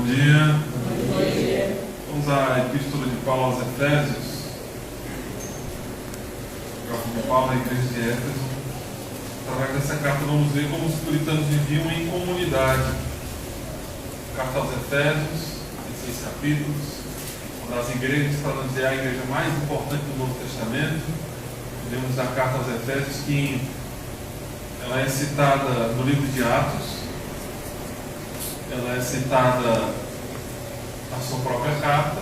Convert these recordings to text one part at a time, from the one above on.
dia. Bom dia. Vamos à Epístola de Paulo aos Efésios. O apóstolo Paulo na igreja de Éfeso. Através dessa carta vamos ver como os puritanos viviam em comunidade. Carta aos Efésios, em 6 capítulos. Uma das igrejas, para não dizer a igreja mais importante do Novo Testamento. Vemos a carta aos Efésios que ela é citada no livro de Atos. Ela é citada na sua própria carta,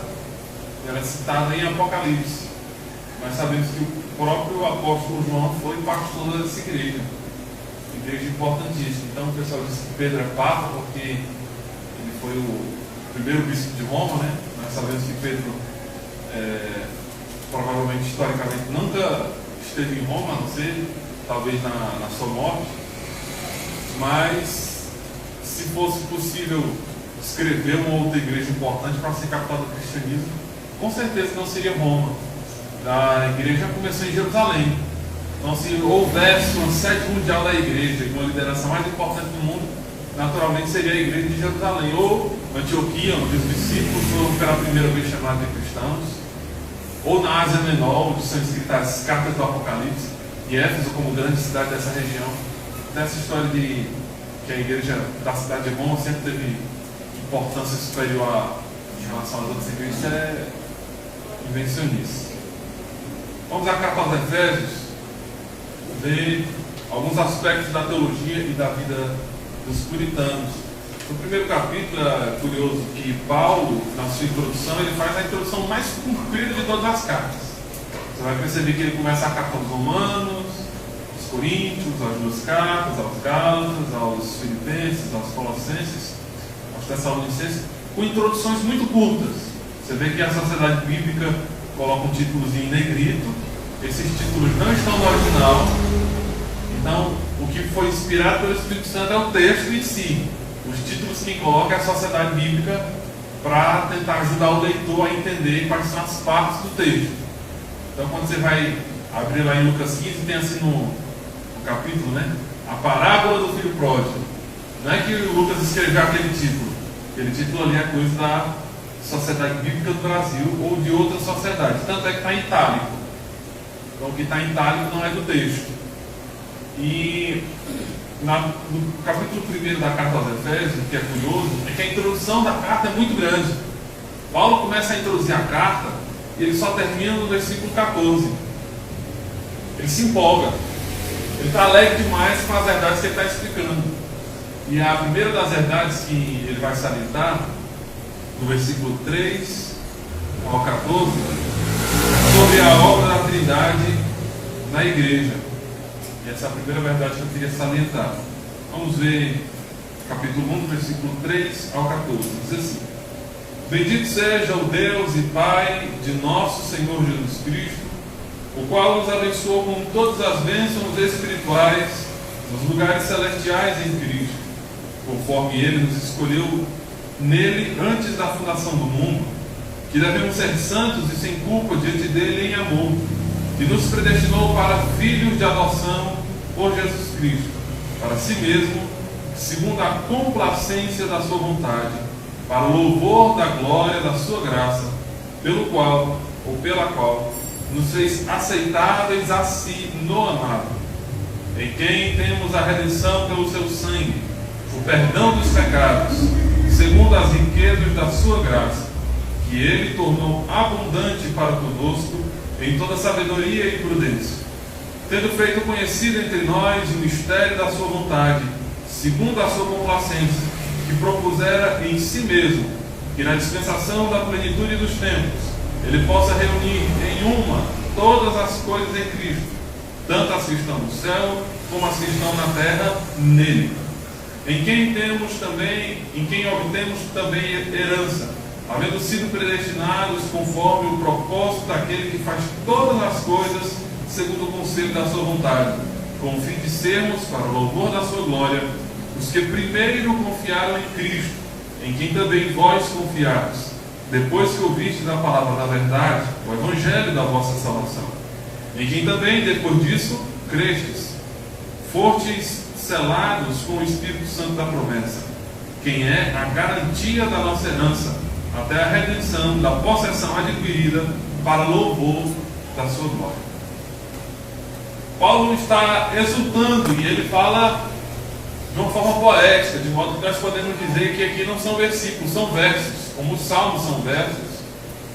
ela é citada em Apocalipse. Nós sabemos que o próprio apóstolo João foi pastor dessa igreja importantíssima. Então o pessoal diz que Pedro é papa porque ele foi o primeiro bispo de Roma, né? Nós sabemos que Pedro provavelmente, historicamente, nunca esteve em Roma, a não ser talvez na sua morte, mas se fosse possível escrever uma outra igreja importante para ser capital do cristianismo, com certeza não seria Roma. A igreja começou em Jerusalém. Então, se houvesse uma sede mundial da igreja, uma liderança mais importante do mundo, naturalmente seria a igreja de Jerusalém, ou Antioquia, onde os discípulos foram pela primeira vez chamados de cristãos, ou na Ásia Menor, onde são escritas as cartas do Apocalipse, e Éfeso como grande cidade dessa região. Dessa história de que a igreja da cidade de Roma sempre teve importância superior em relação às outras igrejas, é invencionice. Vamos à carta aos Efésios, ver alguns aspectos da teologia e da vida dos puritanos. No primeiro capítulo, é curioso que Paulo, na sua introdução, ele faz a introdução mais comprida de todas as cartas. Você vai perceber que ele começa a carta aos Romanos, aos Coríntios, às duas cartas, aos Gálatas, aos Filipenses, aos Colossenses, aos Tessalonicenses, com introduções muito curtas. Você vê que a Sociedade Bíblica coloca um títulozinho em negrito. Esses títulos não estão no original. Então, o que foi inspirado pelo Espírito Santo é o texto em si. Os títulos que coloca é a Sociedade Bíblica para tentar ajudar o leitor a entender quais são as partes do texto. Então, quando você vai abrir lá em Lucas 15, tem assim no capítulo, né? A parábola do filho pródigo. Não é que o Lucas escreveu aquele título. Aquele título ali é coisa da Sociedade Bíblica do Brasil ou de outra sociedade. Tanto é que está em itálico. Então, o que está em itálico não é do texto. E no capítulo 1 da carta aos Efésios, que é curioso, é que a introdução da carta é muito grande. Paulo começa a introduzir a carta e ele só termina no versículo 14. Ele se empolga. Ele está alegre demais com as verdades que ele está explicando. E a primeira das verdades que ele vai salientar, no versículo 3 ao 14, é sobre a obra da Trindade na igreja. E essa é a primeira verdade que eu queria salientar. Vamos ver capítulo 1, versículo 3 ao 14. Diz assim: Bendito seja o Deus e Pai de nosso Senhor Jesus Cristo, o qual nos abençoou com todas as bênçãos espirituais nos lugares celestiais em Cristo, conforme Ele nos escolheu nele antes da fundação do mundo, que devemos ser santos e sem culpa diante dele em amor, e nos predestinou para filhos de adoção por Jesus Cristo, para si mesmo, segundo a complacência da sua vontade, para o louvor da glória da sua graça, pelo qual, ou pela qual, nos fez aceitáveis a si no amado, em quem temos a redenção pelo seu sangue, o perdão dos pecados, segundo as riquezas da sua graça, que Ele tornou abundante para conosco em toda sabedoria e prudência, tendo feito conhecido entre nós o mistério da sua vontade, segundo a sua complacência, que propusera em si mesmo, que na dispensação da plenitude dos tempos, Ele possa reunir em uma todas as coisas em Cristo, tanto as que estão no céu, como as que estão na terra, nele, em quem obtemos também herança, havendo sido predestinados conforme o propósito daquele que faz todas as coisas segundo o conselho da sua vontade, com o fim de sermos, para o louvor da sua glória, os que primeiro confiaram em Cristo, em quem também vós confiados, depois que ouvistes a palavra da verdade, o evangelho da vossa salvação, em quem também, depois disso, crestes, fostes selados com o Espírito Santo da promessa, quem é a garantia da nossa herança, até a redenção da possessão adquirida para louvor da sua glória. Paulo está exultando e ele fala de uma forma poética, de modo que nós podemos dizer que aqui não são versículos, são versos, como os salmos são versos,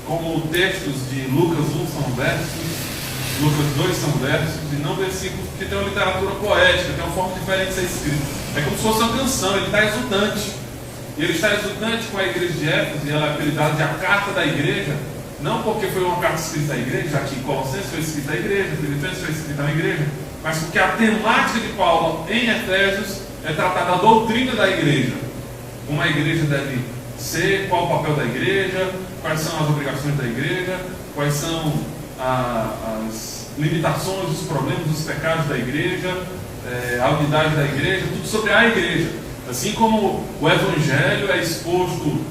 como textos de Lucas 1 são versos, Lucas 2 são versos, e não versículos, porque tem uma literatura poética, tem uma forma diferente de ser escrito. É como se fosse uma canção, ele está exultante. E ele está exultante com a igreja de Éfeso, e ela é apelidada de a carta da igreja, não porque foi uma carta escrita à igreja, já que Colossenses foi escrita à igreja, Filipenses foi escrita à igreja, mas porque a temática de Paulo em Efésios é tratar da doutrina da igreja. Como a igreja deve ser, qual o papel da igreja, quais são as obrigações da igreja, quais são as limitações, os problemas, os pecados da igreja, a unidade da igreja, tudo sobre a igreja. Assim como o Evangelho é exposto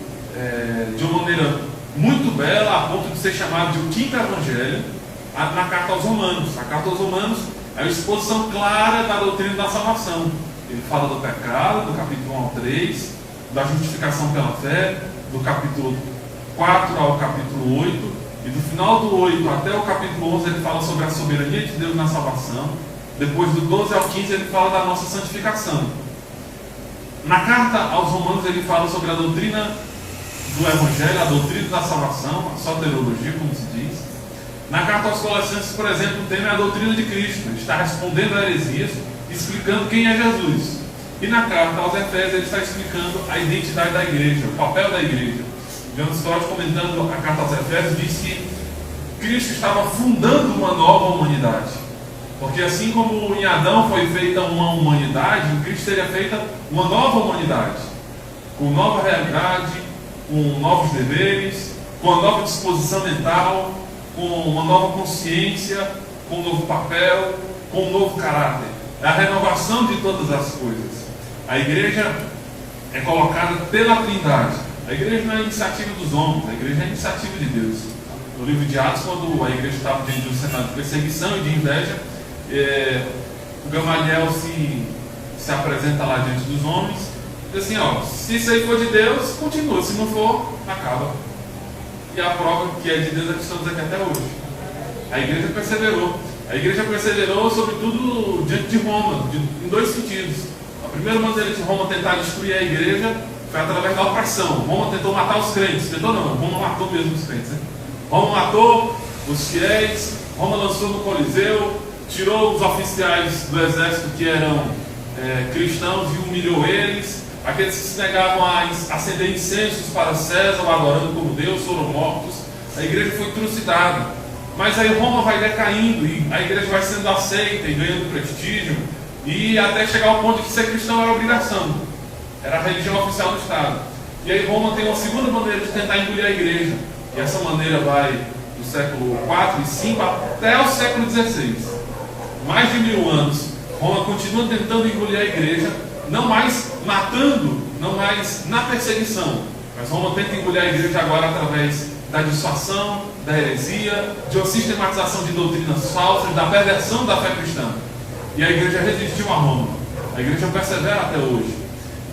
de uma maneira muito bela, a ponto de ser chamado de o quinto Evangelho, na carta aos Romanos. A carta aos Romanos é uma exposição clara da doutrina da salvação. Ele fala do pecado, do capítulo 1 ao 3, da justificação pela fé, do capítulo 4 ao capítulo 8, e do final do 8 até o capítulo 11 ele fala sobre a soberania de Deus na salvação. Depois do 12 ao 15 ele fala da nossa santificação. Na carta aos Romanos ele fala sobre a doutrina do Evangelho, a doutrina da salvação, a soteriologia, como se diz. Na carta aos Colossenses, por exemplo, o tema é a doutrina de Cristo. Ele está respondendo a heresias, explicando quem é Jesus. E na carta aos Efésios ele está explicando a identidade da igreja, o papel da igreja. John Stott, comentando a carta aos Efésios, diz que Cristo estava fundando uma nova humanidade. Porque assim como em Adão foi feita uma humanidade, em Cristo seria feita uma nova humanidade, com nova realidade, com novos deveres, com uma nova disposição mental, com uma nova consciência, com um novo papel, com um novo caráter. É a renovação de todas as coisas. A igreja é colocada pela Trindade. A igreja não é iniciativa dos homens, a igreja é iniciativa de Deus. No livro de Atos, quando a igreja estava diante de um cenário de perseguição e de inveja, o Gamaliel se apresenta lá diante dos homens e diz assim: se isso aí for de Deus, continua, se não for, acaba. E a prova que é de Deus é que estamos aqui até hoje. A igreja perseverou. A igreja perseverou, sobretudo, diante de Roma, em dois sentidos. A primeira maneira de Roma tentar destruir a igreja foi através da opressão. Roma tentou matar os crentes. Tentou não, Roma matou mesmo os crentes. Né? Roma matou os fiéis, Roma lançou no Coliseu, tirou os oficiais do exército que eram cristãos e humilhou eles. Aqueles que se negavam a acender incensos para César, adorando como Deus, foram mortos. A igreja foi trucidada. Mas aí Roma vai decaindo e a igreja vai sendo aceita e ganhando prestígio, e até chegar ao ponto de que ser cristão era obrigação, era a religião oficial do Estado. E aí Roma tem uma segunda maneira de tentar engolir a igreja, e essa maneira vai do século IV e V até o século XVI. Mais de 1000 anos, Roma continua tentando engolir a igreja, não mais matando, não mais na perseguição, mas Roma tenta engolir a igreja agora através da dissuasão, da heresia, de uma sistematização de doutrinas falsas, da perversão da fé cristã. E a igreja resistiu a Roma. A igreja persevera até hoje.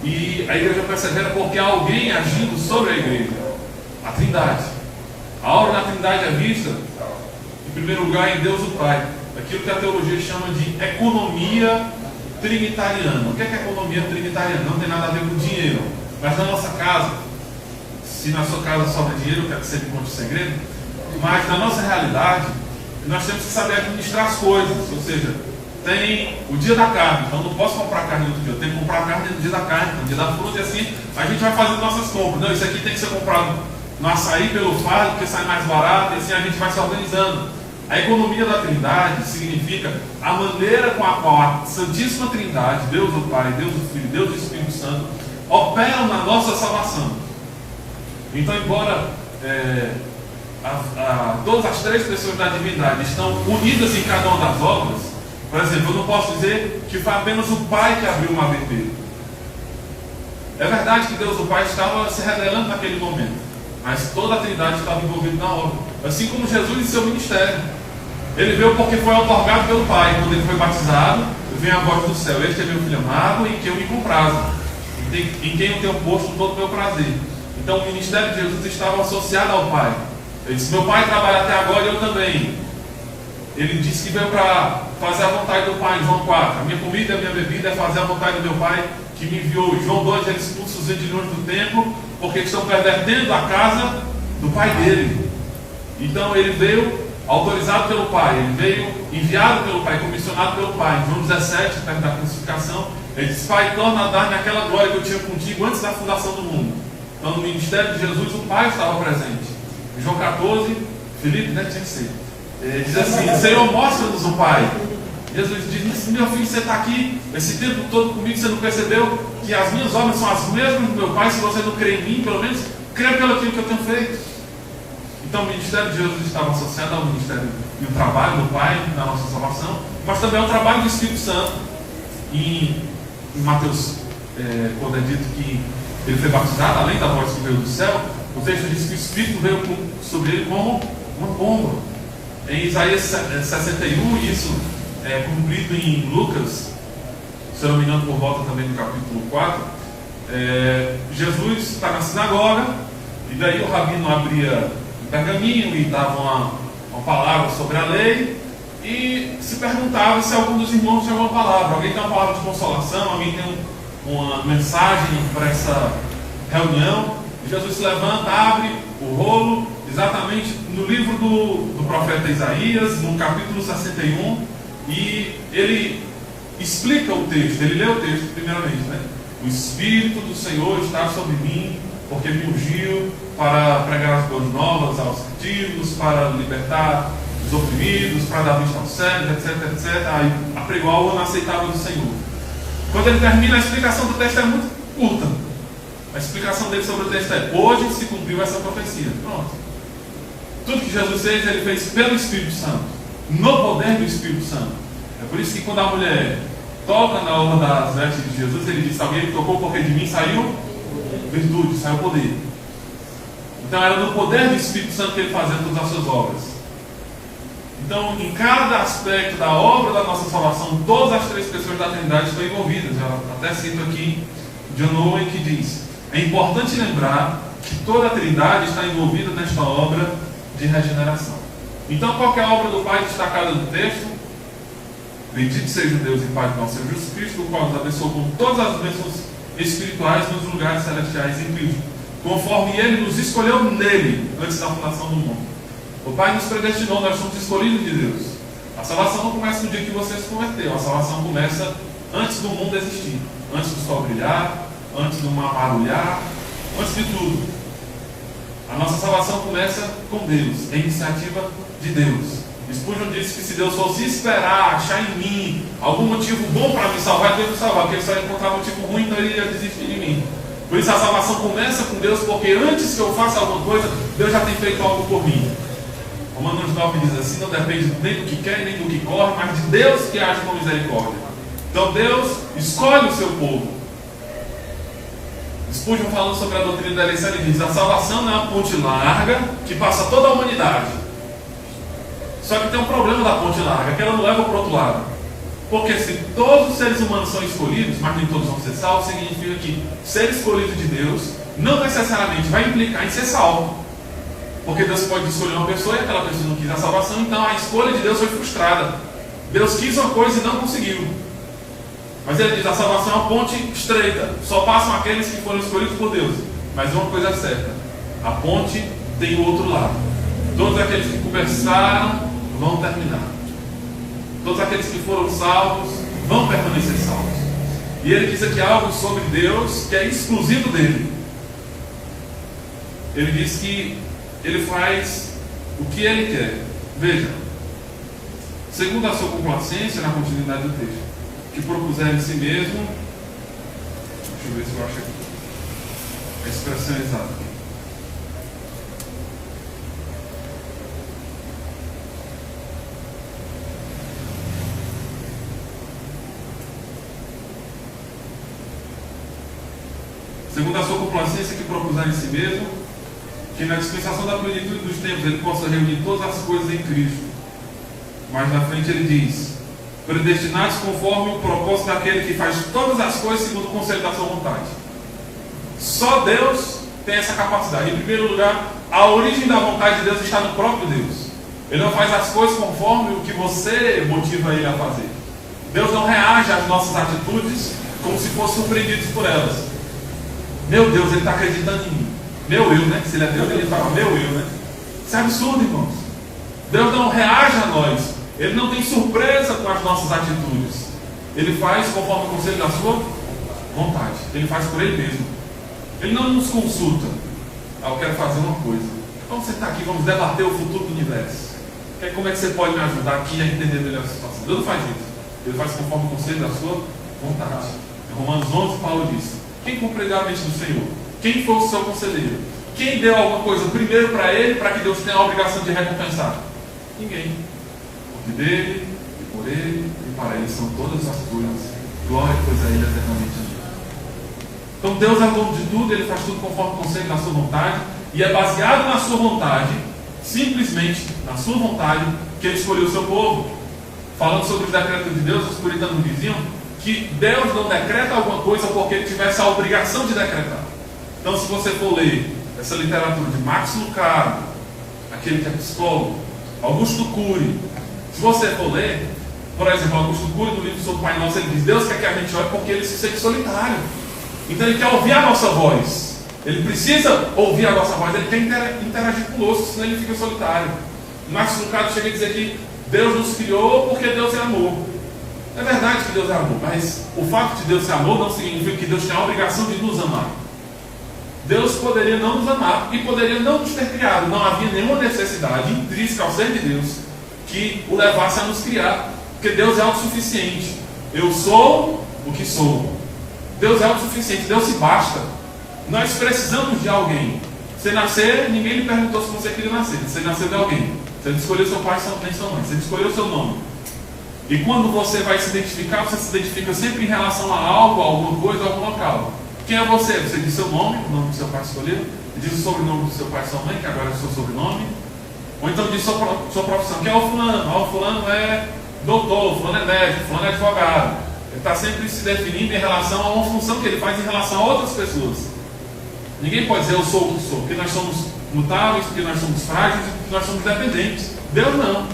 E a igreja persevera porque há alguém agindo sobre a igreja, a Trindade. A obra da Trindade é vista, em primeiro lugar, em Deus o Pai, aquilo que a teologia chama de economia trinitariana. O que é economia trinitariana? Não tem nada a ver com dinheiro. Mas na nossa casa, se na sua casa sobra dinheiro, eu quero que você me conte o segredo, mas na nossa realidade, nós temos que saber administrar as coisas. Ou seja, tem o dia da carne, então não posso comprar carne no outro dia, eu tenho que comprar carne no dia da carne, no dia da fruta, e assim a gente vai fazendo nossas compras. Não, isso aqui tem que ser comprado no açaí pelo fardo, porque sai mais barato, e assim a gente vai se organizando. A economia da Trindade significa a maneira com a qual a Santíssima Trindade, Deus o Pai, Deus o Filho, Deus o Espírito Santo, operam na nossa salvação. Então, embora todas as três pessoas da divindade estão unidas em cada uma das obras, por exemplo, eu não posso dizer que foi apenas o Pai que abriu o mar vermelho. É verdade que Deus o Pai estava se revelando naquele momento, mas toda a Trindade estava envolvida na obra. Assim como Jesus em seu ministério. Ele veio porque foi otorgado pelo Pai. Quando ele foi batizado, vem a voz do céu: este é meu filho amado, em que eu me comprazo. em quem eu tenho posto todo o meu prazer. Então o ministério de Jesus estava associado ao Pai. Ele disse: meu Pai trabalha até agora e eu também. Ele disse que veio para fazer a vontade do Pai, em João 4. A minha comida e a minha bebida é fazer a vontade do meu Pai que me enviou. Em João 2, ele expulsa os vendilhões do templo porque estão pervertendo a casa do Pai dele. Então ele veio autorizado pelo Pai, ele veio enviado pelo Pai, comissionado pelo Pai. Em João 17, perto da crucificação, ele disse: Pai, torna a dar-me aquela glória que eu tinha contigo antes da fundação do mundo. Então no ministério de Jesus o Pai estava presente. Em João 14, Filipe, né, tinha que ser, diz assim: Senhor, mostra-nos o Pai. Jesus diz: meu filho, você está aqui esse tempo todo comigo, você não percebeu que as minhas obras são as mesmas do meu Pai? Se você não crê em mim, pelo menos crê pelo aquilo que eu tenho feito. Então o ministério de Jesus estava associado ao ministério e o trabalho do Pai na nossa salvação, mas também ao trabalho do Espírito Santo. Em Mateus, quando é dito que ele foi batizado, além da voz que veio do céu, o texto diz que o Espírito veio sobre ele como uma pomba. Em Isaías 61, isso é cumprido em Lucas, se eu não me engano, por volta também do capítulo 4. Jesus está na sinagoga, e daí o rabino abria um pergaminho e dava uma palavra sobre a lei, e se perguntava se algum dos irmãos tinha uma palavra. Alguém tem uma palavra de consolação, alguém tem uma mensagem para essa reunião. E Jesus se levanta, abre o rolo, exatamente no livro do profeta Isaías, no capítulo 61, e ele explica o texto, ele lê o texto primeiramente, né? O Espírito do Senhor está sobre mim, porque me ungiu para pregar as boas novas aos cativos, para libertar os oprimidos, para dar vista aos cegos, etc, etc. Aí apregou o ano aceitável do Senhor. Quando ele termina, a explicação do texto é muito curta. A explicação dele sobre o texto é: hoje se cumpriu essa profecia. Pronto. Tudo que Jesus fez, ele fez pelo Espírito Santo, no poder do Espírito Santo. É por isso que quando a mulher toca na orla das vestes de Jesus, ele diz: alguém tocou porque de mim saiu virtude, saiu poder. Então era no poder do Espírito Santo que ele fazia todas as suas obras. Então, em cada aspecto da obra da nossa salvação, todas as três pessoas da Trindade estão envolvidas. Eu até cito aqui John Owen, que diz: é importante lembrar que toda a Trindade está envolvida nesta obra de regeneração. Então, qual que é a obra do Pai destacada no texto? Bendito seja Deus e Pai do nosso Senhor Jesus Cristo, o qual nos abençoou com todas as bênçãos espirituais nos lugares celestiais em Cristo, conforme Ele nos escolheu nele, antes da fundação do mundo. O Pai nos predestinou, nós somos escolhidos de Deus. A salvação não começa no dia que você se converteu, a salvação começa antes do mundo existir, antes do sol brilhar, antes do mar barulhar, antes de tudo. A nossa salvação começa com Deus, é iniciativa de Deus. Spurgeon disse que se Deus fosse esperar, achar em mim algum motivo bom para me salvar, Deus me salvar, porque ele só ia encontrar motivo ruim, então ele ia desistir de mim. Por isso a salvação começa com Deus, porque antes que eu faça alguma coisa, Deus já tem feito algo por mim. Romanos 9 diz assim: não depende nem do que quer, nem do que corre, mas de Deus que age com misericórdia. Então Deus escolhe o seu povo. Spurgeon, falando sobre a doutrina da eleição, ele diz: a salvação não é uma ponte larga que passa toda a humanidade. Só que tem um problema da ponte larga, que ela não leva para o outro lado. Porque se todos os seres humanos são escolhidos, mas nem todos vão ser salvos, significa que ser escolhido de Deus não necessariamente vai implicar em ser salvo. Porque Deus pode escolher uma pessoa e aquela pessoa não quis a salvação, então a escolha de Deus foi frustrada. Deus quis uma coisa e não conseguiu. Mas ele diz: a salvação é uma ponte estreita, só passam aqueles que foram escolhidos por Deus. Mas uma coisa é certa: a ponte tem o outro lado. Todos aqueles que começaram vão terminar. Todos aqueles que foram salvos vão permanecer salvos. E ele diz aqui algo sobre Deus que é exclusivo dele. Ele diz que ele faz o que ele quer. Veja, segundo a sua complacência, na continuidade do texto, que propuser em si mesmo, deixa eu ver se eu acho aqui a expressão exata aqui. Segundo a sua complacência que propuser em si mesmo, que na dispensação da plenitude dos tempos ele possa reunir todas as coisas em Cristo. Mais na frente ele diz: predestinados conforme o propósito daquele que faz todas as coisas segundo o conselho da sua vontade. Só Deus tem essa capacidade. Em primeiro lugar, a origem da vontade de Deus está no próprio Deus. Ele não faz as coisas conforme o que você motiva ele a fazer. Deus não reage às nossas atitudes como se fossem surpreendidos por elas. Meu Deus, ele está acreditando em mim. Meu eu, né? Se ele é Deus, ele fala meu eu, né? Isso é absurdo, irmãos. Deus não reage a nós. Ele não tem surpresa com as nossas atitudes. Ele faz conforme o conselho da sua vontade. Ele faz por ele mesmo. Ele não nos consulta. Eu quero fazer uma coisa. Vamos sentar aqui, vamos debater o futuro do universo. Como é que você pode me ajudar aqui a entender melhor a situação? Deus não faz isso. Ele faz conforme o conselho da sua vontade. Em Romanos 11, Paulo diz: quem compreendeu a mente do Senhor? Quem foi o seu conselheiro? Quem deu alguma coisa primeiro para ele, para que Deus tenha a obrigação de recompensar? Ninguém. Porque dele, e por ele, e para ele são todas as coisas. Glória, pois a ele eternamente. Então Deus é dono de tudo, ele faz tudo conforme o conselho da sua vontade, e é baseado na sua vontade, simplesmente na sua vontade, que ele escolheu o seu povo. Falando sobre os decretos de Deus, os puritanos diziam que Deus não decreta alguma coisa porque ele tivesse a obrigação de decretar. Então, se você for ler essa literatura de Max Lucado, aquele que é psicólogo, Augusto Cury, se você for ler, por exemplo, Augusto Cury, no livro sobre o Pai Nosso, ele diz: Deus quer que a gente ore porque ele se sente solitário. Então ele quer ouvir a nossa voz. Ele precisa ouvir a nossa voz. Ele quer interagir conosco, senão ele fica solitário. Max Lucado chega a dizer que Deus nos criou porque Deus é amor. É verdade que Deus é amor, mas o fato de Deus ser amor não significa que Deus tem a obrigação de nos amar. Deus poderia não nos amar e poderia não nos ter criado. Não havia nenhuma necessidade intrínseca ao ser de Deus que o levasse a nos criar, porque Deus é autossuficiente. Eu sou o que sou. Deus é autossuficiente, Deus se basta. Nós precisamos de alguém. Você nascer, ninguém lhe perguntou se você queria nascer. Você nasceu de alguém. Você não escolheu seu pai nem sua mãe. Você escolheu o seu nome. E quando você vai se identificar, você se identifica sempre em relação a algo, a alguma coisa, a algum local. Quem é você? Você diz seu nome, o nome que seu pai escolheu. Diz o sobrenome do seu pai e sua mãe, que agora é o seu sobrenome. Ou então diz sua profissão. Quem é o fulano? O fulano é doutor, o fulano é médico, o fulano é advogado. Ele está sempre se definindo em relação a uma função que ele faz em relação a outras pessoas. Ninguém pode dizer eu sou o que sou, porque nós somos mutáveis, porque nós somos frágeis, porque nós somos dependentes. Deus não.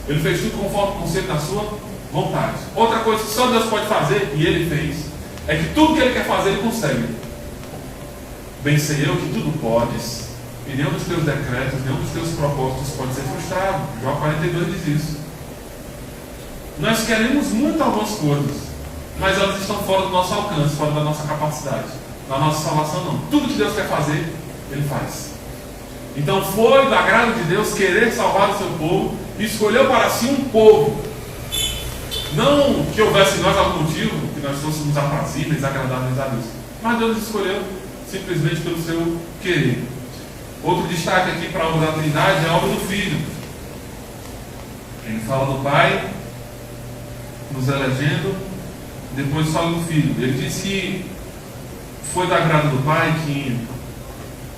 Ele fez tudo conforme o conselho da sua vontade. Outra coisa que só Deus pode fazer, e ele fez, é que tudo que ele quer fazer, ele consegue. Bem sei eu que tudo podes, e nenhum dos teus decretos, nenhum dos teus propósitos pode ser frustrado. Jó 42 diz isso. Nós queremos muito algumas coisas, mas elas estão fora do nosso alcance, fora da nossa capacidade. Na nossa salvação não. Tudo que Deus quer fazer, ele faz. Então foi do agrado de Deus querer salvar o seu povo, e escolheu para si um povo. Não que houvesse em nós algum motivo, que nós fôssemos aprazíveis, agradáveis a Deus, mas Deus escolheu simplesmente pelo seu querer. Outro destaque aqui para a obra da Trindade é a obra do Filho. Ele fala do Pai nos elegendo, depois fala do Filho. Ele diz que foi do agrado do Pai que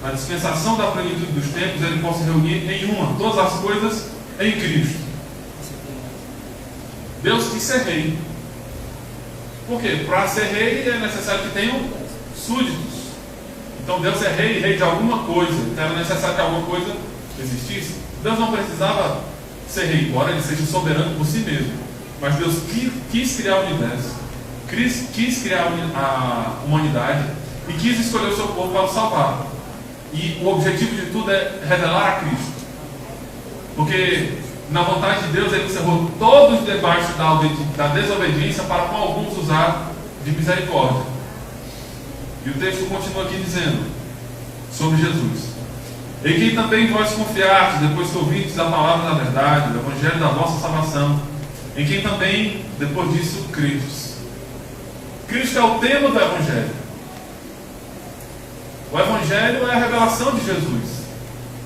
na dispensação da plenitude dos tempos ele possa reunir em uma todas as coisas em Cristo. Deus quis ser rei. Por quê? Para ser rei é necessário que tenham súditos. Então Deus é rei, rei de alguma coisa. Então era necessário que alguma coisa existisse. Deus não precisava ser rei, embora ele seja soberano por si mesmo. Mas Deus quis criar o universo, quis criar a humanidade e quis escolher o seu povo para o salvar. E o objetivo de tudo é revelar a Cristo. Porque na vontade de Deus ele encerrou todos os debates da desobediência para com alguns usar de misericórdia. E o texto continua aqui dizendo sobre Jesus: em quem também vós confiastes, depois que ouvistes a palavra da verdade, o evangelho da vossa salvação, em quem também, depois disso, crestes. Cristo é o tema do evangelho. O evangelho é a revelação de Jesus.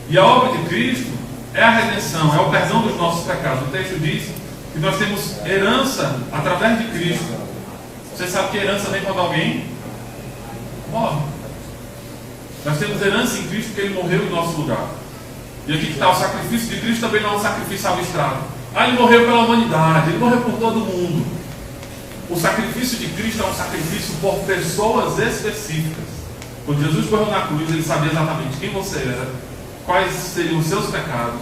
E a obra de Cristo é a redenção, é o perdão dos nossos pecados. O texto diz que nós temos herança através de Cristo. Você sabe que herança vem quando alguém morre. Nós temos herança em Cristo porque Ele morreu em nosso lugar. E aqui que está o sacrifício de Cristo também não é um sacrifício abstrato. Ele morreu pela humanidade, ele morreu por todo mundo. O sacrifício de Cristo é um sacrifício por pessoas específicas. Quando Jesus morreu na cruz, ele sabia exatamente quem você era, quais seriam os seus pecados.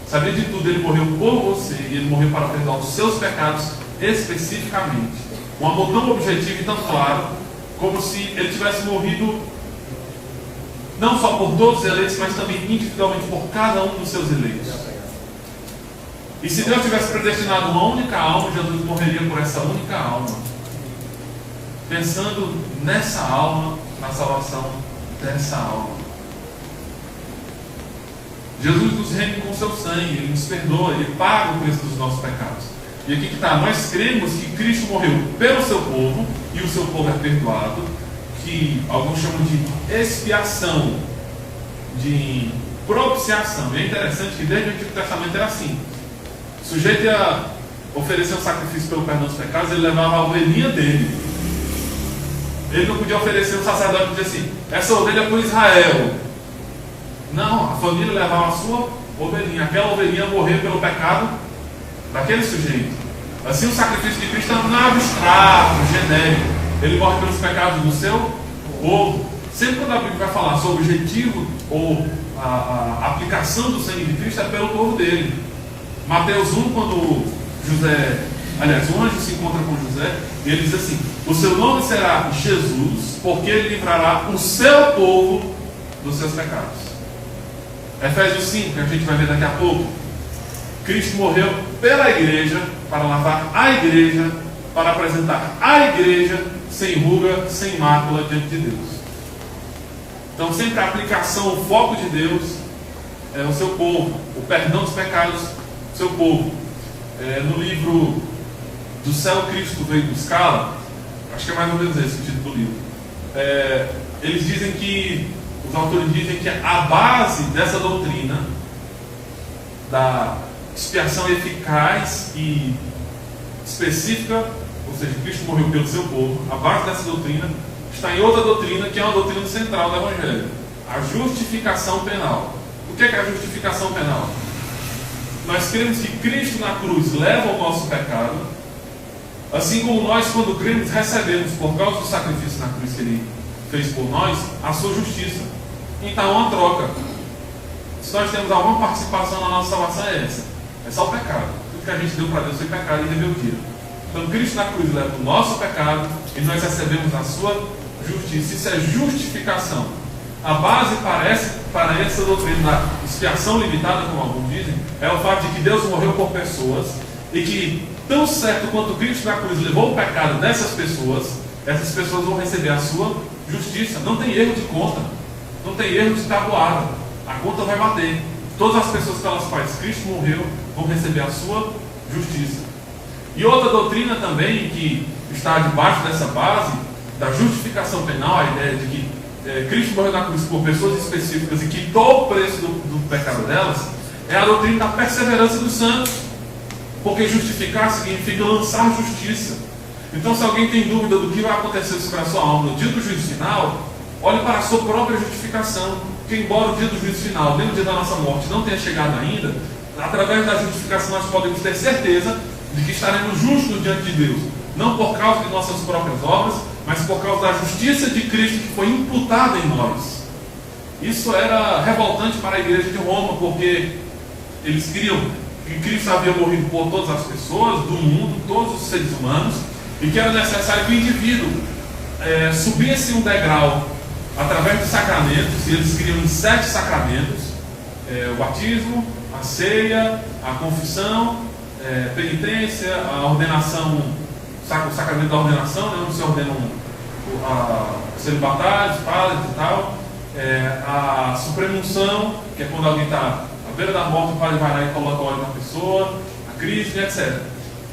Sabia de tudo, ele morreu por você e ele morreu para perdoar os seus pecados especificamente. Um amor tão objetivo e tão claro, como se ele tivesse morrido não só por todos os eleitos, mas também individualmente por cada um dos seus eleitos. E se Deus tivesse predestinado uma única alma, Jesus morreria por essa única alma, pensando nessa alma, na salvação dessa alma. Jesus nos reme com o seu sangue, ele nos perdoa, ele paga o preço dos nossos pecados. E aqui que está, nós cremos que Cristo morreu pelo seu povo, e o seu povo é perdoado, que alguns chamam de expiação, de propiciação. E é interessante que desde o Antigo Testamento era assim: o sujeito ia oferecer um sacrifício pelo perdão dos pecados, ele levava a ovelhinha dele. Ele não podia oferecer, um sacerdote dizer assim: essa ovelha é por Israel. Não, a família levava a sua ovelhinha. Aquela ovelhinha morreu pelo pecado daquele sujeito. Assim, o sacrifício de Cristo não é abstrato, genérico. Ele morre pelos pecados do seu povo. Sempre quando a Bíblia vai falar sobre o objetivo ou a aplicação do sangue de Cristo, é pelo povo dele. Mateus 1, quando o anjo se encontra com José, e ele diz assim: o seu nome será Jesus, porque ele livrará o seu povo dos seus pecados. Efésios 5, que a gente vai ver daqui a pouco. Cristo morreu pela igreja, para lavar a igreja, para apresentar a igreja sem ruga, sem mácula diante de Deus. Então sempre a aplicação, o foco de Deus é o seu povo, o perdão dos pecados do seu povo. No livro Do Céu Cristo Veio Buscá-la, acho que é mais ou menos esse o título do livro, eles dizem que, os autores dizem que a base dessa doutrina da expiação eficaz e específica, ou seja, Cristo morreu pelo seu povo, a base dessa doutrina está em outra doutrina, que é uma doutrina central do Evangelho: a justificação penal. O que é a justificação penal? Nós cremos que Cristo na cruz leva o nosso pecado, assim como nós, quando cremos, recebemos, por causa do sacrifício na cruz que Ele fez por nós, a sua justiça. Então é uma troca. Se nós temos alguma participação na nossa salvação, é essa: é só o pecado. Tudo que a gente deu para Deus foi pecado e rebeldia. Então Cristo na cruz leva o nosso pecado e nós recebemos a sua justiça. Isso é justificação. A base para essa doutrina da expiação limitada, como alguns dizem, é o fato de que Deus morreu por pessoas e que, tão certo quanto Cristo na cruz levou o pecado dessas pessoas, essas pessoas vão receber a sua justiça. Não tem erro de conta, não tem erro de tabuada. A conta vai bater. Todas as pessoas pelas quais Cristo morreu vão receber a sua justiça. E outra doutrina também que está debaixo dessa base da justificação penal, a ideia de que Cristo morreu na cruz por pessoas específicas e quitou o preço do pecado delas, é a doutrina da perseverança dos santos. Porque justificar significa lançar justiça. Então, se alguém tem dúvida do que vai acontecer sobre a sua alma no dia do juízo final, olhe para a sua própria justificação. Que embora o dia do juízo final, nem o dia da nossa morte, não tenha chegado ainda, através da justificação nós podemos ter certeza de que estaremos justos diante de Deus, não por causa de nossas próprias obras, mas por causa da justiça de Cristo que foi imputada em nós. Isso era revoltante para a igreja de Roma, porque eles queriam que Cristo havia morrido por todas as pessoas do mundo, todos os seres humanos, e que era necessário que o indivíduo subisse um degrau através dos sacramentos, e eles queriam em 7 sacramentos: o batismo, a ceia, a confissão, penitência, a ordenação, o sacramento da ordenação, onde se ordenam os celibatários, padres e tal, a supremunção, que é quando alguém está à beira da morte, o padre vai lá e coloca óleo na pessoa, a crisma, etc.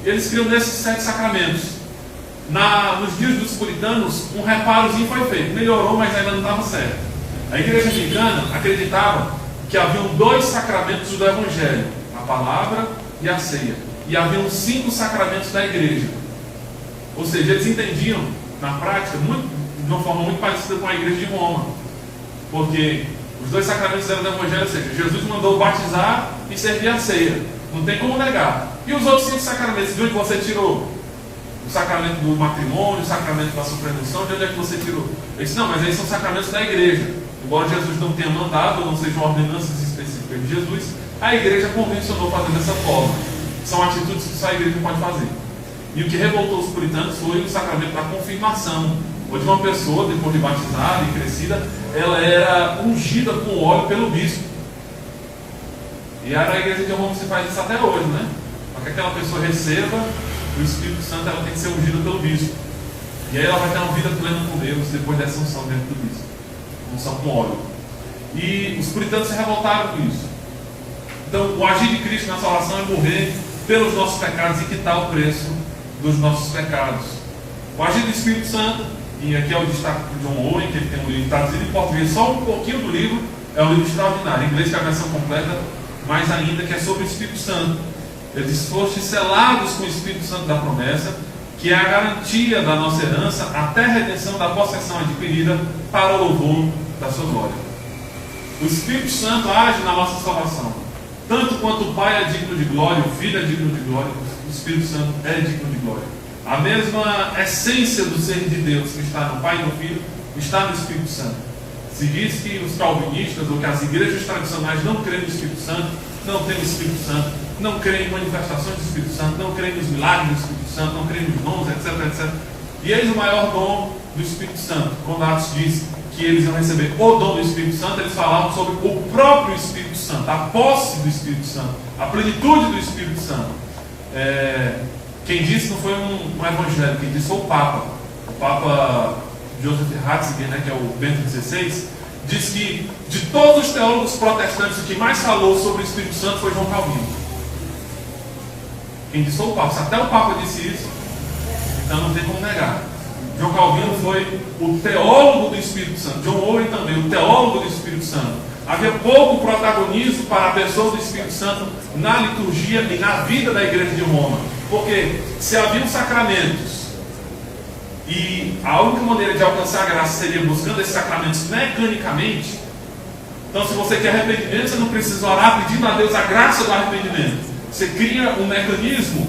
E eles criam nesses 7 sacramentos. Nos dias dos puritanos, um reparozinho foi feito, melhorou, mas ainda não estava certo. A igreja anglicana acreditava que haviam 2 sacramentos do Evangelho: a palavra e a ceia. E haviam 5 sacramentos da igreja. Ou seja, eles entendiam, na prática, de uma forma muito parecida com a igreja de Roma. Porque os 2 sacramentos eram do Evangelho, ou seja, Jesus mandou batizar e servir a ceia. Não tem como negar. E os outros 5 sacramentos, de onde você tirou? O sacramento do matrimônio, o sacramento da superunção, de onde é que você tirou? Ele disse, não, mas eles são sacramentos da igreja. Embora Jesus não tenha mandado, ou não sejam ordenanças específicas de Jesus, a igreja convencionou fazer dessa forma. São atitudes que só a igreja pode fazer. E o que revoltou os puritanos foi o sacramento da confirmação, onde uma pessoa, depois de batizada e crescida, ela era ungida com óleo pelo bispo. E a igreja de Roma se faz isso até hoje, né? Para que aquela pessoa receba o Espírito Santo, ela tem que ser ungida pelo bispo. E aí ela vai ter uma vida plena com Deus depois dessa unção dentro do bispo. Unção com óleo. E os puritanos se revoltaram com isso. Então, o agir de Cristo na salvação é morrer pelos nossos pecados e quitar o preço dos nossos pecados. O agir do Espírito Santo, e aqui é o destaque de John Owen, que ele tem um livro traduzido em português, só um pouquinho do livro, é um livro extraordinário. Em inglês, que é a versão completa, mais ainda, que é sobre o Espírito Santo. Ele diz: foste selados com o Espírito Santo da promessa, que é a garantia da nossa herança até a redenção da possessão adquirida para o louvor da sua glória. O Espírito Santo age na nossa salvação. Tanto quanto o Pai é digno de glória, o Filho é digno de glória, o Espírito Santo é digno de glória. A mesma essência do ser de Deus que está no Pai e no Filho está no Espírito Santo. Se diz que os calvinistas ou que as igrejas tradicionais não creem no Espírito Santo, não têm o Espírito Santo, não creem em manifestações do Espírito Santo, não creem nos milagres do Espírito Santo, não creem nos dons, etc, etc. E eis o maior dom do Espírito Santo. Quando Atos diz que eles iam receber o dom do Espírito Santo, eles falavam sobre o próprio Espírito Santo, a posse do Espírito Santo, a plenitude do Espírito Santo. Quem disse não foi um evangélico, quem disse foi o Papa. O Papa Joseph Ratzinger, que é o Bento XVI, diz que de todos os teólogos protestantes, o que mais falou sobre o Espírito Santo foi João Calvino. Quem disse foi o Papa. Se até o Papa disse isso, então não tem como negar. João Calvino foi o teólogo do Espírito Santo. John Owen também, o teólogo do Espírito Santo. Havia pouco protagonismo para a pessoa do Espírito Santo na liturgia e na vida da igreja de Roma. Porque se haviam sacramentos e a única maneira de alcançar a graça seria buscando esses sacramentos mecanicamente, então se você quer arrependimento, você não precisa orar pedindo a Deus a graça do arrependimento. Você cria um mecanismo,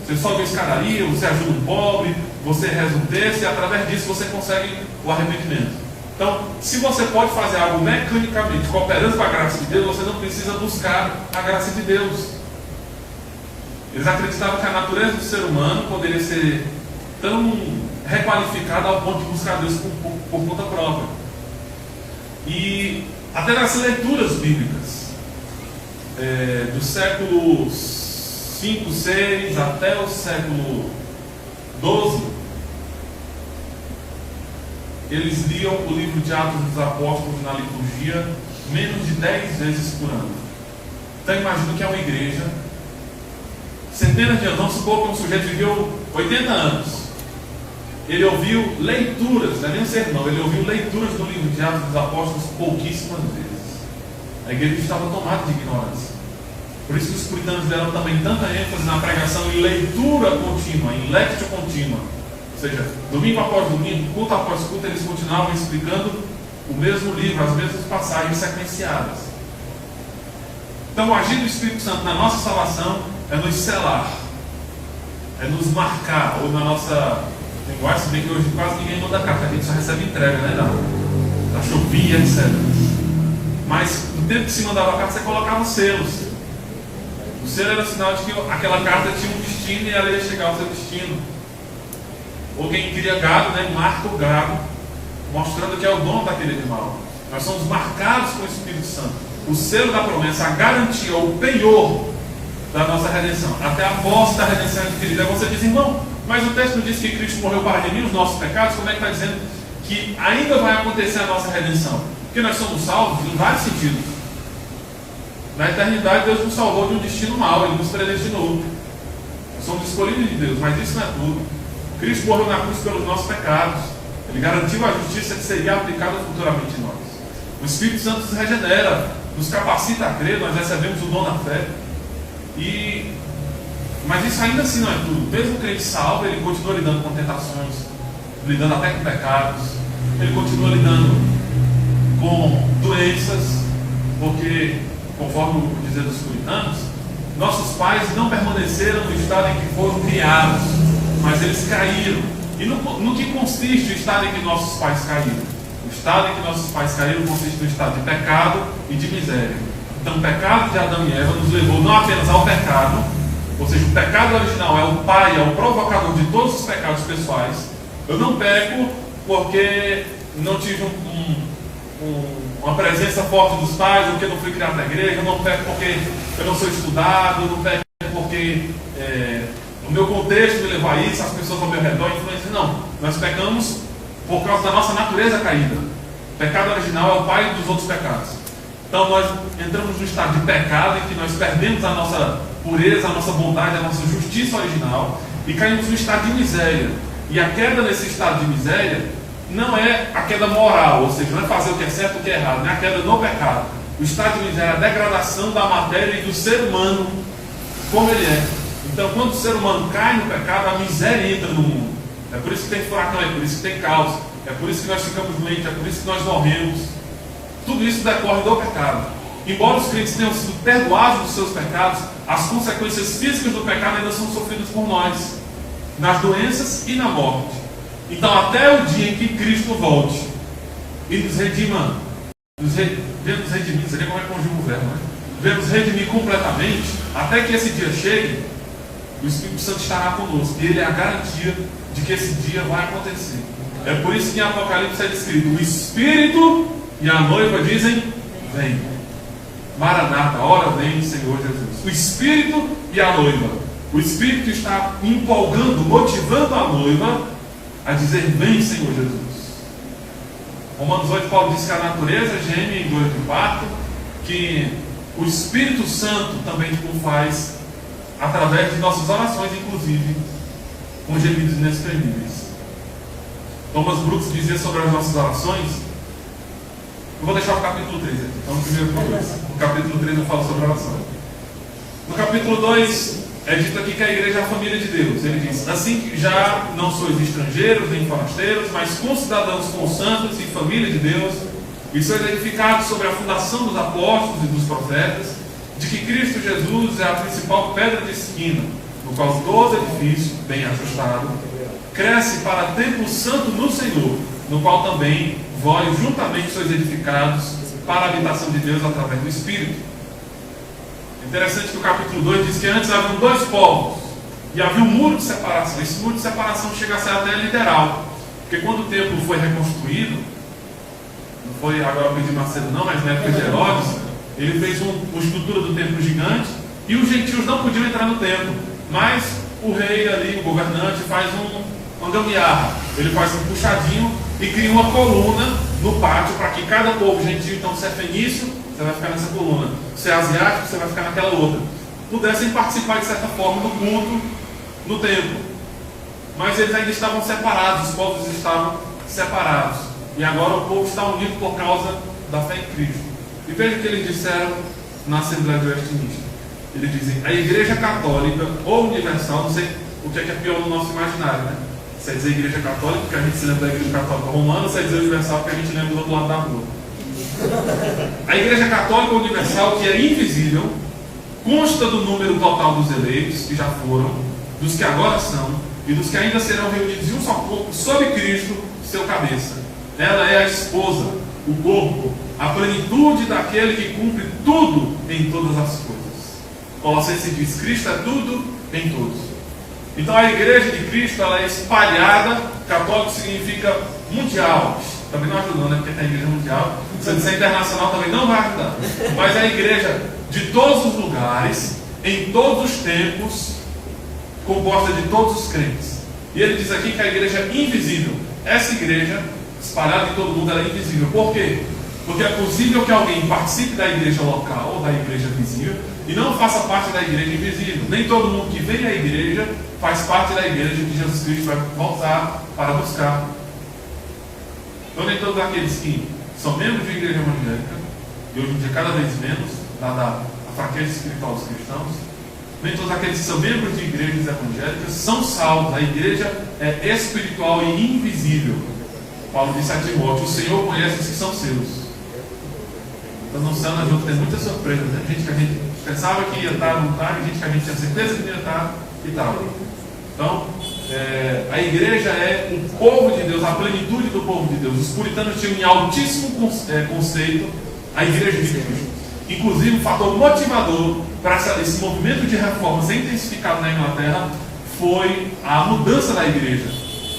você sobe a escadaria, você ajuda um pobre, você reza um texto e através disso você consegue o arrependimento. Então, se você pode fazer algo mecanicamente, cooperando com a graça de Deus, você não precisa buscar a graça de Deus. Eles acreditavam que a natureza do ser humano poderia ser tão requalificada ao ponto de buscar Deus por conta própria. E até nas leituras bíblicas, dos séculos 5, 6 até o século 12, eles liam o livro de Atos dos Apóstolos na liturgia menos de 10 vezes por ano. Então imagina que é uma igreja, centenas de anos, vamos supor que um sujeito viveu 80 anos. Ele ouviu leituras, não é nem um sermão, ele ouviu leituras do livro de Atos dos Apóstolos pouquíssimas vezes. A igreja estava tomada de ignorância. Por isso que os puritanos deram também tanta ênfase na pregação em leitura contínua, em lectio contínua. Ou seja, domingo após domingo, culto após culto, eles continuavam explicando o mesmo livro, as mesmas passagens sequenciadas. Então, o agir do Espírito Santo na nossa salvação é nos selar, é nos marcar, ou na nossa linguagem, se bem que hoje quase ninguém manda carta, a gente só recebe entrega, né? Da Shopee, etc. Mas no tempo que se mandava a carta, você colocava os selos. O selo era sinal de que aquela carta tinha um destino e ela ia chegar ao seu destino. Ou quem queria gado, né, marca o gado, mostrando que é o dono daquele animal. Nós somos marcados com o Espírito Santo. O selo da promessa, a garantia, o penhor da nossa redenção, até a posse da redenção adquirida. Aí você diz, irmão, mas o texto diz que Cristo morreu para remir os nossos pecados. Como é que está dizendo que ainda vai acontecer a nossa redenção? Porque nós somos salvos em vários sentidos. Na eternidade, Deus nos salvou de um destino mau, Ele nos predestinou. Nós somos escolhidos de Deus, mas isso não é tudo. Cristo morreu na cruz pelos nossos pecados. Ele garantiu a justiça que seria aplicada futuramente em nós. O Espírito Santo nos regenera, nos capacita a crer, nós recebemos o dom da fé. Mas isso ainda assim não é tudo. Mesmo o crente salvo, ele continua lidando com tentações, lidando até com pecados, ele continua lidando com doenças, porque, conforme o dizer dos puritanos, nossos pais não permaneceram no estado em que foram criados, mas eles caíram. E no que consiste o estado em que nossos pais caíram? O estado em que nossos pais caíram consiste no estado de pecado e de miséria. Então o pecado de Adão e Eva nos levou não apenas ao pecado, ou seja, o pecado original é o pai, é o provocador de todos os pecados pessoais. Eu não peco porque não tive uma presença forte dos pais, ou porque não fui criado na igreja, eu não peco porque eu não sou estudado, eu não peco porque o meu contexto me levou a isso, as pessoas ao meu redor influenciam. Não, nós pecamos por causa da nossa natureza caída. O pecado original é o pai dos outros pecados. Então nós entramos no estado de pecado em que nós perdemos a nossa pureza, a nossa bondade, a nossa justiça original e caímos no estado de miséria. E a queda nesse estado de miséria não é a queda moral, ou seja, não é fazer o que é certo e o que é errado, não é a queda no pecado. O estado de miséria é a degradação da matéria e do ser humano como ele é. Então quando o ser humano cai no pecado, a miséria entra no mundo. É por isso que tem furacão, é por isso que tem caos, é por isso que nós ficamos doentes, é por isso que nós morremos. Tudo isso decorre do pecado. Embora os crentes tenham sido perdoados dos seus pecados, as consequências físicas do pecado ainda são sofridas por nós, nas doenças e na morte. Então até o dia em que Cristo volte e nos redima, venha nos redimir, seria como é que conjuga o verbo, né? Venha nos redimir completamente, até que esse dia chegue, o Espírito Santo estará conosco, e Ele é a garantia de que esse dia vai acontecer. É por isso que em Apocalipse é descrito: o Espírito e a noiva dizem: vem. Maranata, ora vem, Senhor Jesus. O Espírito e a noiva. O Espírito está empolgando, motivando a noiva a dizer: vem, Senhor Jesus. Romanos 8, Paulo diz que a natureza geme em dor de parto, que o Espírito Santo também o faz através de nossas orações, inclusive com gemidos inexprimíveis. Thomas Brooks dizia sobre as nossas orações. Eu vou deixar o capítulo 3 aqui. Então, primeiro por 2. No capítulo 3 eu falo sobre oração. No capítulo 2 é dito aqui que a igreja é a família de Deus. Ele diz: assim que já não sois estrangeiros nem forasteiros, mas concidadãos com os santos e família de Deus, e sois edificados sobre a fundação dos apóstolos e dos profetas, de que Cristo Jesus é a principal pedra de esquina, no qual todo edifício, bem ajustado, cresce para templo santo no Senhor, no qual também vós juntamente sois edificados para a habitação de Deus através do Espírito. Interessante que o capítulo 2 diz que antes haviam dois povos e havia um muro de separação. Esse muro de separação chega a ser até literal, porque quando o templo foi reconstruído, não foi agora o de Macedo não, mas na época de Herodes, ele fez uma estrutura do templo gigante e os gentios não podiam entrar no templo, mas o rei ali, o governante, faz uma gambiarra. Ele faz um puxadinho e cria uma coluna no pátio para que cada povo gentio, então se é fenício, você vai ficar nessa coluna, se é asiático, você vai ficar naquela outra, pudessem participar de certa forma do culto no templo. Mas eles ainda estavam separados, os povos estavam separados, e agora o povo está unido por causa da fé em Cristo. E veja o que eles disseram na Assembleia de Westminster. Eles dizem: a Igreja Católica ou Universal, não sei o que é pior no nosso imaginário, né? Se é dizer Igreja Católica, porque a gente se lembra da Igreja Católica Romana, se é dizer Universal, porque a gente lembra do outro lado da rua. A Igreja Católica Universal, que é invisível, consta do número total dos eleitos que já foram, dos que agora são e dos que ainda serão reunidos em um só corpo, sob Cristo, seu cabeça. Ela é a esposa, o corpo, a plenitude daquele que cumpre tudo em todas as coisas. Colossenses diz: Cristo é tudo em todos. Então a igreja de Cristo, ela é espalhada. Católico significa mundial. Também não ajuda, né? Porque tem a igreja mundial. Se eu disser internacional também não vai ajudar. Mas é a igreja de todos os lugares, em todos os tempos, composta de todos os crentes. E ele diz aqui que a igreja é invisível. Essa igreja, espalhada em todo mundo, ela é invisível. Por quê? Porque é possível que alguém participe da igreja local, ou da igreja visível, e não faça parte da igreja invisível. Nem todo mundo que vem à igreja faz parte da igreja que Jesus Cristo vai voltar para buscar. Então nem todos aqueles que são membros de igreja evangélica, e hoje em dia cada vez menos, dada a fraqueza espiritual dos cristãos, nem todos aqueles que são membros de igrejas evangélicas são salvos. A igreja é espiritual e invisível. Paulo disse a Timóteo: o Senhor conhece os que são seus. Então no céu nós vamos ter muitas surpresas, né? Gente que a gente pensava que ia estar, não está, e gente que a gente tinha certeza que ia estar e estava. Então, a igreja é o povo de Deus, a plenitude do povo de Deus. Os puritanos tinham em altíssimo conceito a igreja de Cristo. Inclusive, um fator motivador para esse movimento de reforma ser intensificado na Inglaterra foi a mudança da igreja.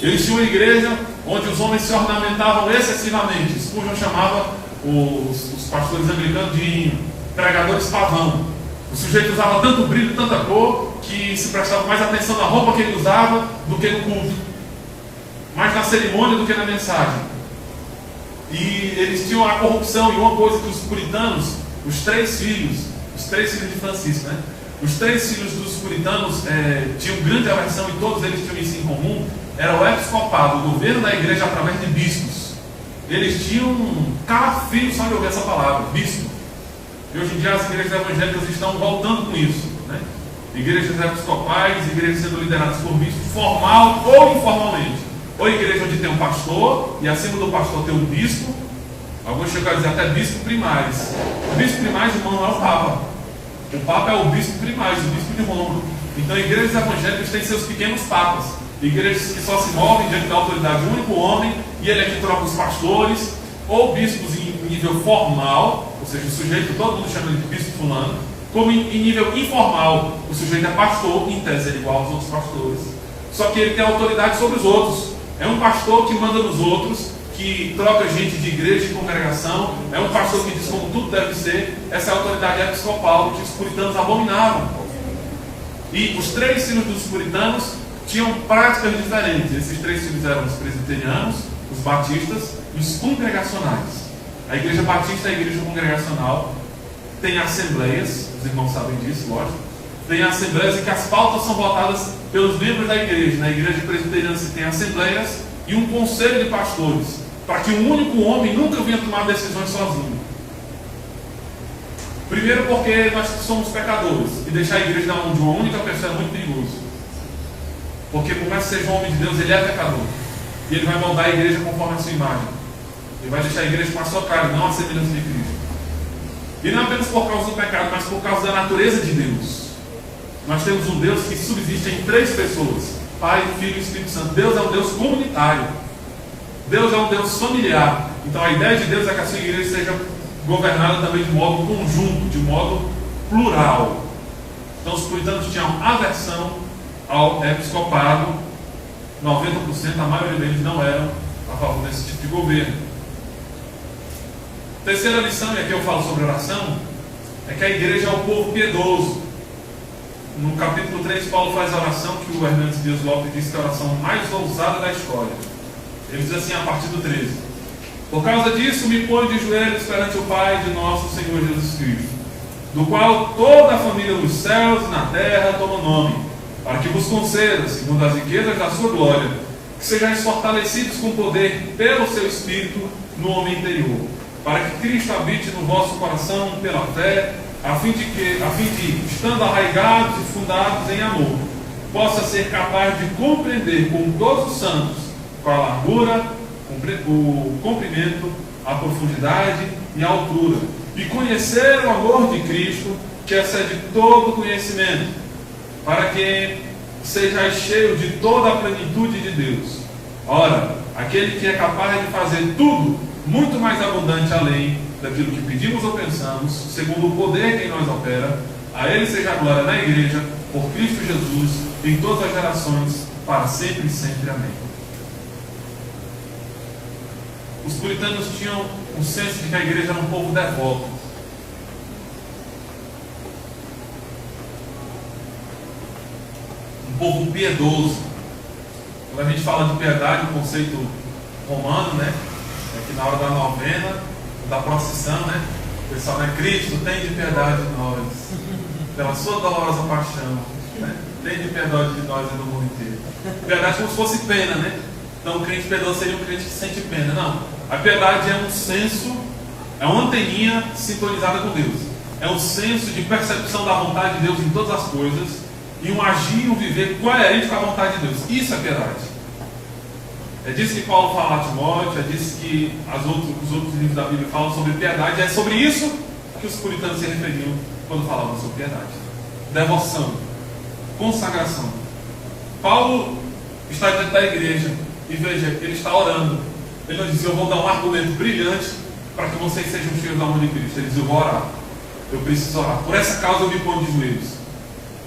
Eles tinham uma igreja onde os homens se ornamentavam excessivamente. Spurgeon chamava os pastores anglicanos de pregadores pavão. O sujeito usava tanto brilho, tanta cor, que se prestava mais atenção na roupa que ele usava do que no culto, mais na cerimônia do que na mensagem. E eles tinham a corrupção, e uma coisa que os puritanos, os três filhos de Francisco, né? Os três filhos dos puritanos tinham grande aversão, e todos eles tinham isso em comum, era o episcopado, o governo da igreja através de bispos. Eles tinham um calafrio só de ouvir essa palavra, bispo. E hoje em dia as igrejas evangélicas estão voltando com isso, né? Igrejas episcopais, igrejas sendo lideradas por bispos, formal ou informalmente. Ou igreja onde tem um pastor, e acima do pastor tem um bispo. Alguns chegam a dizer até bispo primaz. O bispo primaz, irmão, não é o Papa. O Papa é o bispo primaz, o bispo de Roma. Então igrejas evangélicas têm seus pequenos papas. Igrejas que só se movem diante da autoridade de um único homem, e ele é que troca os pastores, ou bispos em nível formal, ou seja, o sujeito, todo mundo chama ele de bispo fulano, como em nível informal, o sujeito é pastor, em tese é igual aos outros pastores. Só que ele tem autoridade sobre os outros. É um pastor que manda nos outros, que troca gente de igreja e congregação, é um pastor que diz como tudo deve ser. Essa é a autoridade episcopal que os puritanos abominavam. E os três filhos dos puritanos tinham práticas diferentes. Esses três filhos eram os presbiterianos, os batistas e os congregacionais. A igreja batista é a igreja congregacional, tem assembleias, os irmãos sabem disso, lógico. Tem assembleias em que as pautas são votadas pelos membros da igreja. Na igreja presbiteriana se tem assembleias e um conselho de pastores, para que um único homem nunca venha tomar decisões sozinho. Primeiro porque nós somos pecadores, e deixar a igreja na mão de uma única pessoa é muito perigoso. Porque por mais que seja um homem de Deus, ele é pecador. E ele vai moldar a igreja conforme a sua imagem. Ele vai deixar a igreja com a sua cara, não a semelhança de Cristo. E não apenas por causa do pecado, mas por causa da natureza de Deus. Nós temos um Deus que subsiste em três pessoas: Pai, Filho e Espírito Santo. Deus é um Deus comunitário. Deus é um Deus familiar. Então a ideia de Deus é que a sua igreja seja governada também de modo conjunto, de modo plural. Então os puritanos tinham aversão ao episcopado. 90%, a maioria deles não eram a favor desse tipo de governo. Terceira lição, e aqui eu falo sobre oração, é que a igreja é o povo piedoso. No capítulo 3, Paulo faz a oração que o Hernandes Dias Lopes diz que é a oração mais ousada da história. Ele diz assim a partir do 13: por causa disso me ponho de joelhos perante o Pai de nosso Senhor Jesus Cristo, do qual toda a família dos céus e na terra toma nome, para que vos conceda, segundo as riquezas da sua glória, que sejais fortalecidos com poder pelo seu Espírito no homem interior, para que Cristo habite no vosso coração pela fé, a fim de, estando arraigados e fundados em amor, possa ser capaz de compreender com todos os santos qual a largura, o comprimento, a profundidade e a altura, e conhecer o amor de Cristo, que excede todo conhecimento, para que sejais cheios de toda a plenitude de Deus. Ora, aquele que é capaz de fazer tudo muito mais abundante além daquilo que pedimos ou pensamos, segundo o poder que em nós opera, a Ele seja a glória na igreja, por Cristo Jesus, em todas as gerações, para sempre e sempre. Amém. Os puritanos tinham um senso de que a igreja era um povo devoto. Um povo piedoso. Quando a gente fala de piedade, o conceito romano, né? É que na hora da novena, da procissão, né? O pessoal, né? Cristo, tem de piedade de nós, pela sua dolorosa paixão, né? Tem de piedade de nós e do mundo inteiro. Piedade como se fosse pena, né? Então o crente piedoso seria um crente que sente pena. Não. A piedade é um senso, é uma anteninha sintonizada com Deus. É um senso de percepção da vontade de Deus em todas as coisas e um agir e um viver coerente com a vontade de Deus. Isso é piedade. É disso que Paulo fala a Timóteo, é disso que os outros livros da Bíblia falam sobre piedade. É sobre isso que que os puritanos se referiam quando falavam sobre piedade. Devoção, consagração. Paulo está diante da igreja e veja, ele está orando. Ele não diz, eu vou dar um argumento brilhante para que vocês sejam cheios do amor de Cristo. Ele diz, eu vou orar. Eu preciso orar. Por essa causa eu me ponho de joelhos.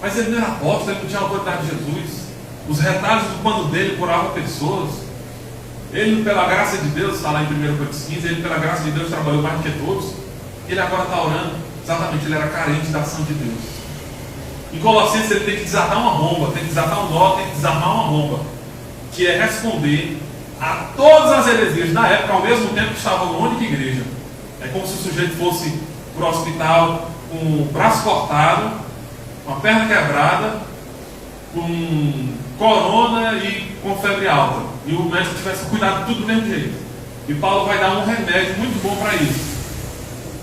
Mas ele não era apóstolo, ele não tinha a autoridade de Jesus. Os retalhos do pano dele curavam pessoas. Ele, pela graça de Deus, está lá em 1 Coríntios 15, ele, pela graça de Deus, trabalhou mais do que todos. Ele agora está orando. Exatamente, ele era carente da ação de Deus. Em Colossenses, ele tem que desatar uma bomba, tem que desatar um nó, tem que desarmar uma bomba, que é responder a todas as heresias da época, ao mesmo tempo que estavam numa única igreja. É como se o sujeito fosse para o hospital com o braço cortado, com a perna quebrada, com corona e com febre alta. E o médico tivesse cuidado de tudo do mesmo jeito. E Paulo vai dar um remédio muito bom para isso.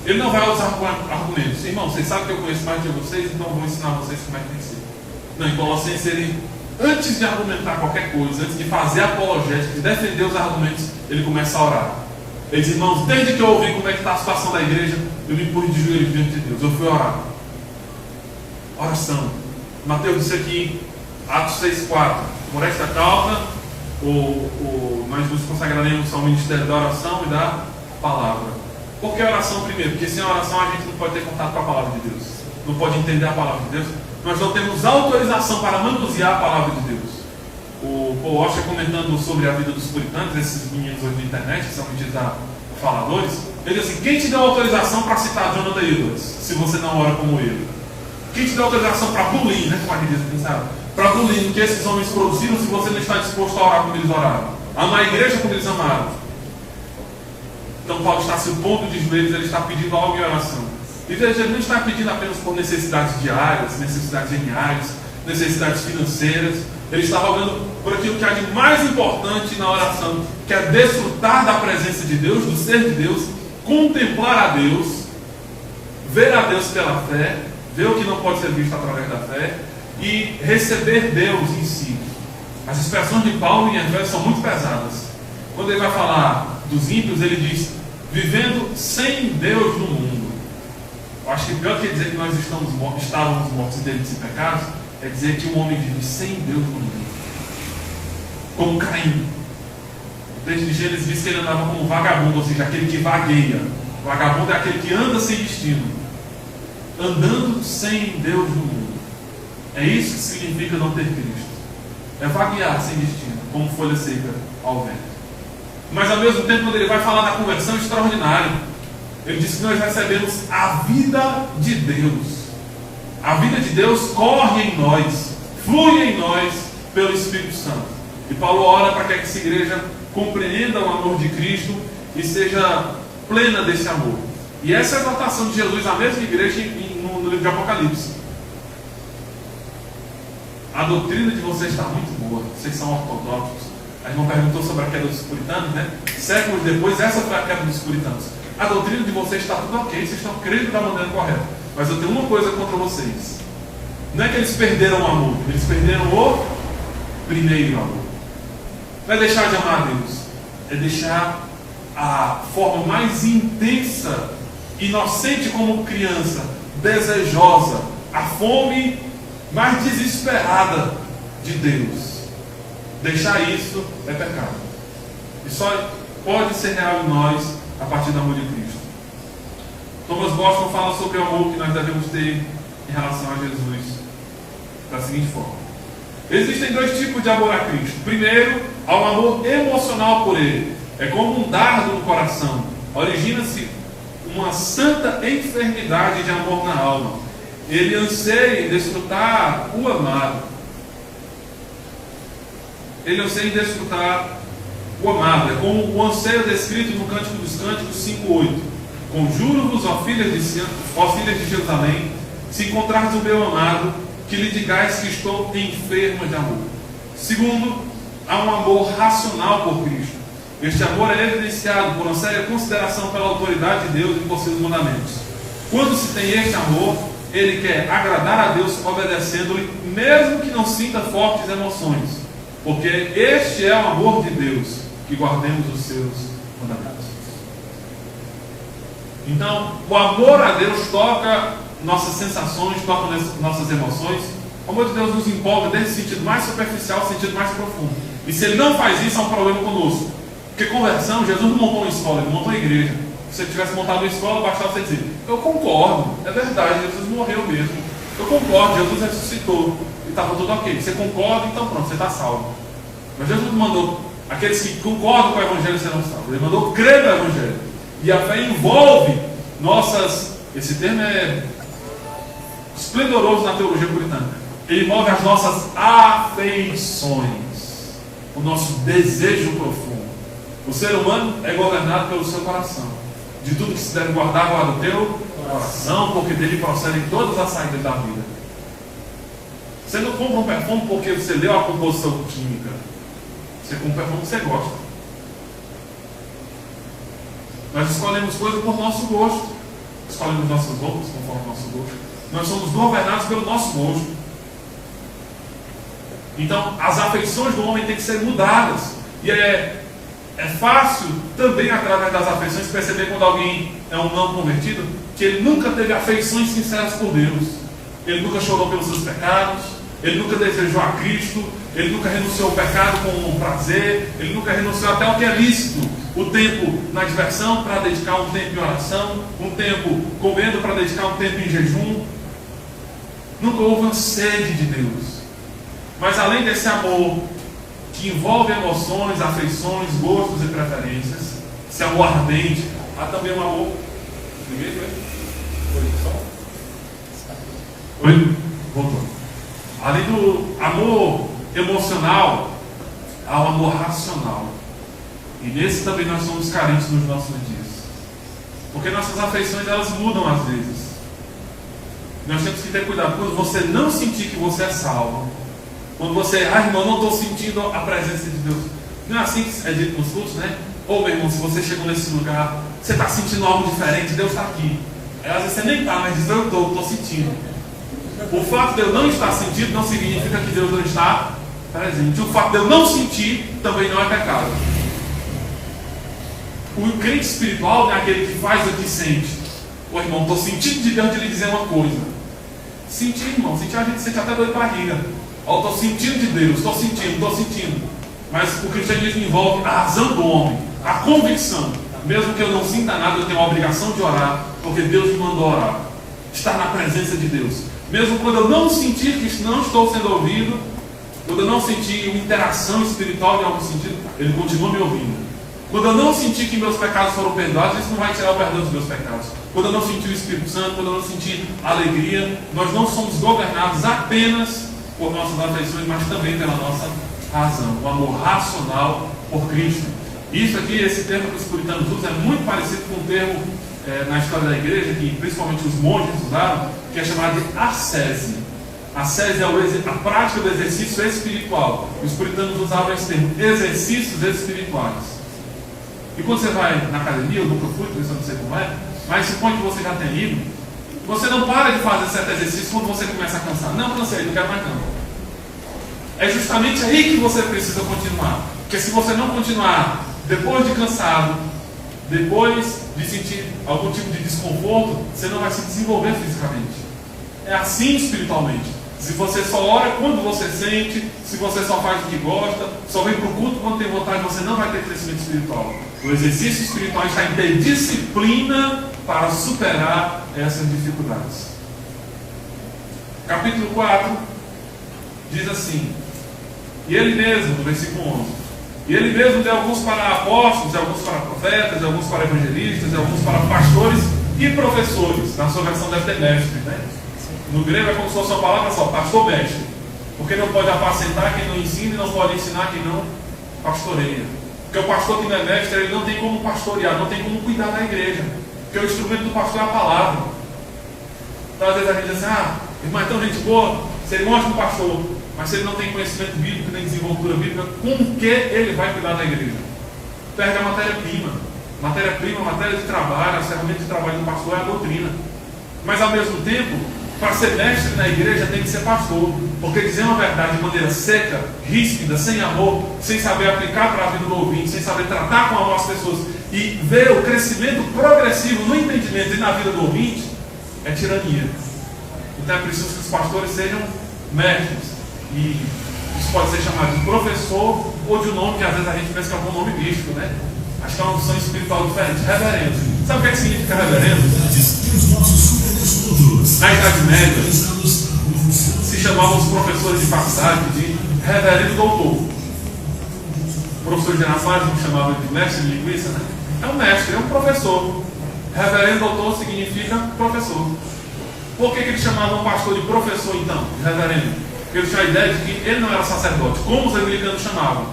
Ele não vai usar argumentos. Irmão, vocês sabem que eu conheço mais de vocês, então eu vou ensinar vocês como é que tem que ser. Não, em Colossenses, ele, antes de argumentar qualquer coisa, antes de fazer apologética, de defender os argumentos, ele começa a orar. Ele diz, irmãos, desde que eu ouvi como é que está a situação da igreja, eu me pus de joelhos diante de Deus. Eu fui orar. Oração. Mateus disse aqui, Atos 6,4. Por esta causa, nós nos consagraremos ao ministério da oração e da palavra. Por que a oração primeiro? Porque sem a oração a gente não pode ter contato com a palavra de Deus. Não pode entender a palavra de Deus. Nós não temos autorização para manusear a palavra de Deus. O Paul Washer, comentando sobre a vida dos puritanos, esses meninos hoje na internet, que são metidos a faladores, ele diz assim, quem te deu autorização para citar Jonathan Edwards, se você não ora como ele? Quem te deu autorização para bulir, né? Como a gente diz, sabe? Para bulir o que esses homens produziram, se você não está disposto a orar como eles oraram? Amar a igreja como eles amaram? Então Paulo está se pondo de joelhos, ele está pedindo algo em oração. E veja, ele não está pedindo apenas por necessidades diárias, necessidades geniais, necessidades financeiras. Ele está rogando por aquilo que há de mais importante na oração, que é desfrutar da presença de Deus, do ser de Deus, contemplar a Deus, ver a Deus pela fé, ver o que não pode ser visto através da fé e receber Deus em si. As expressões de Paulo em Efésios são muito pesadas. Quando ele vai falar dos ímpios, ele diz, vivendo sem Deus no mundo. Eu acho que pior que dizer que nós estávamos mortos em delitos e pecados, é dizer que o homem vive sem Deus no mundo. Como Caim. O texto de Gênesis diz que ele andava como vagabundo, ou seja, aquele que vagueia. Vagabundo é aquele que anda sem destino. Andando sem Deus no mundo. É isso que significa não ter Cristo. É vaguear sem destino, como folha seca ao vento. Mas ao mesmo tempo, quando ele vai falar da conversão, extraordinária. Ele diz que nós recebemos a vida de Deus. A vida de Deus corre em nós, flui em nós pelo Espírito Santo. E Paulo ora para que essa igreja compreenda o amor de Cristo e seja plena desse amor. E essa é a exaltação de Jesus na mesma igreja no livro de Apocalipse. A doutrina de vocês está muito boa, vocês são ortodoxos. A irmã perguntou sobre a queda dos puritanos, né? Séculos depois, essa foi a queda dos puritanos. A doutrina de vocês está tudo ok, vocês estão crendo da maneira correta. Mas eu tenho uma coisa contra vocês. Não é que eles perderam o amor, eles perderam o primeiro amor. Não é deixar de amar a Deus, é deixar a forma mais intensa, inocente como criança, desejosa, a fome mais desesperada de Deus. Deixar isso é pecado. E só pode ser real em nós a partir do amor de Cristo. Thomas Boston fala sobre o amor que nós devemos ter em relação a Jesus da seguinte forma. Existem dois tipos de amor a Cristo. Primeiro, há um amor emocional por Ele. É como um dardo no coração. Origina-se uma santa enfermidade de amor na alma. Ele anseia em desfrutar o amado. Ele anseia em desfrutar o amado. É como o anseio descrito no Cântico dos Cânticos 5:8. Conjuro-vos, ó filhas de Jerusalém, se encontrardes o meu amado, que lhe digais que estou enferma de amor. Segundo, há um amor racional por Cristo. Este amor é evidenciado por uma séria consideração pela autoridade de Deus e por seus mandamentos. Quando se tem este amor, ele quer agradar a Deus obedecendo-lhe, mesmo que não sinta fortes emoções. Porque este é o amor de Deus, que guardemos os seus mandamentos. Então, o amor a Deus toca nossas sensações, toca nossas emoções. O amor de Deus nos empolga desde o sentido mais superficial ao sentido mais profundo. E se Ele não faz isso, há um problema conosco. Porque conversão, Jesus não montou uma escola, Ele montou uma igreja. Se Ele tivesse montado uma escola, bastava você dizer: eu concordo, é verdade, Jesus morreu mesmo. Eu concordo, Jesus ressuscitou. E estava tudo ok. Você concorda, então pronto, você está salvo. Mas Jesus mandou aqueles que concordam com o Evangelho serão salvos. Ele mandou crer no Evangelho. E a fé envolve nossas... Esse termo é esplendoroso na teologia puritana. Ele envolve as nossas afeições, o nosso desejo profundo. O ser humano é governado pelo seu coração. De tudo que se deve guardar, guarda o teu coração, porque dele procedem todas as saídas da vida. Você não compra um perfume porque você leu a composição química. Você compra um perfume que você gosta. Nós escolhemos coisas por nosso gosto. Escolhemos nossas roupas conforme o nosso gosto. Nós somos governados pelo nosso gosto. Então, as afeições do homem têm que ser mudadas. E é fácil também, através das afeições, perceber quando alguém é um não convertido, que ele nunca teve afeições sinceras por Deus. Ele nunca chorou pelos seus pecados. Ele nunca desejou a Cristo. Ele nunca renunciou ao pecado com prazer. Ele nunca renunciou até ao que é lícito. O tempo na diversão para dedicar um tempo em oração. Um tempo comendo para dedicar um tempo em jejum. Nunca houve uma sede de Deus. Mas além desse amor que envolve emoções, afeições, gostos e preferências, esse amor ardente, há também um amor. Ninguém foi? Foi só? Oi? Voltou. Além do amor emocional, há o amor racional. E nesse também nós somos carentes nos nossos dias. Porque nossas afeições, elas mudam às vezes. Nós temos que ter cuidado. Quando você não sentir que você é salvo, quando você, irmão, não estou sentindo a presença de Deus. Não é assim que é dito nos cultos, né? Ô, meu irmão, se você chegou nesse lugar, você está sentindo algo diferente, Deus está aqui. Às vezes você nem está, mas diz: eu estou sentindo. O fato de eu não estar sentindo não significa que Deus não está presente. O fato de eu não sentir também não é pecado. O crente espiritual é aquele que faz o que sente. Ô, irmão, estou sentindo de Deus de lhe dizer uma coisa. Sentir, irmão, sentir, a gente sente até dor de barriga. Ó, estou sentindo de Deus, estou sentindo. Mas o cristianismo envolve a razão do homem, a convicção. Mesmo que eu não sinta nada, eu tenho a obrigação de orar, porque Deus me mandou orar. Estar na presença de Deus. Mesmo quando eu não sentir que não estou sendo ouvido, quando eu não sentir uma interação espiritual em algum sentido, Ele continua me ouvindo. Quando eu não sentir que meus pecados foram perdoados, isso não vai tirar o perdão dos meus pecados. Quando eu não sentir o Espírito Santo, quando eu não sentir alegria, nós não somos governados apenas por nossas afeições, mas também pela nossa razão, o amor racional por Cristo. Isso aqui, esse termo que os puritanos usam, é muito parecido com um termo na história da igreja, que principalmente os monges usaram, que é chamado de ascese. Ascese é a prática do exercício espiritual. Os puritanos usavam esse termo, exercícios espirituais. E quando você vai na academia, eu nunca fui, por isso eu não sei como é, mas suponho que você já tenha ido, você não para de fazer certo exercício quando você começa a cansar. Não, cansei, não quero mais não. É justamente aí que você precisa continuar. Porque se você não continuar depois de cansado, depois de sentir algum tipo de desconforto, você não vai se desenvolver fisicamente. É assim espiritualmente. Se você só ora quando você sente, se você só faz o que gosta, só vem para o culto quando tem vontade, você não vai ter crescimento espiritual. O exercício espiritual está em ter disciplina para superar essas dificuldades. Capítulo 4 diz assim: e ele mesmo, no versículo 11, e ele mesmo deu alguns para apóstolos, alguns para profetas, alguns para evangelistas, alguns para pastores e professores. Na sua versão deve ter mestre, né? No grego é como se fosse uma palavra só, pastor mestre. Porque não pode apacentar quem não ensina e não pode ensinar quem não pastoreia. Porque o pastor que não é mestre, ele não tem como pastorear, não tem como cuidar da igreja. Porque o instrumento do pastor é a palavra. Então às vezes a gente diz assim: irmão, então gente boa, seria um ótimo pastor, mas se ele não tem conhecimento bíblico, nem desenvoltura bíblica, com que ele vai cuidar da igreja? Perde a matéria-prima. Matéria-prima, matéria de trabalho, a ferramenta de trabalho do pastor é a doutrina. Mas ao mesmo tempo, para ser mestre na igreja tem que ser pastor, porque dizer uma verdade de maneira seca, ríspida, sem amor, sem saber aplicar para a vida do ouvinte, sem saber tratar com amor as pessoas e ver o crescimento progressivo no entendimento e na vida do ouvinte é tirania. Então é preciso que os pastores sejam mestres. E isso pode ser chamado de professor ou de um nome que às vezes a gente pensa que é um nome místico, né? Acho que é uma função espiritual diferente. Reverendo. Sabe o que significa reverendo? Na Idade Média, se chamavam os professores de faculdade de reverendo doutor. O professor Girafales não chamava de mestre de linguiça, né? É um mestre, é um professor. Reverendo doutor significa professor. Por que eles chamavam o pastor de professor então, de reverendo? Porque eles tinham a ideia de que ele não era sacerdote, como os anglicanos chamavam.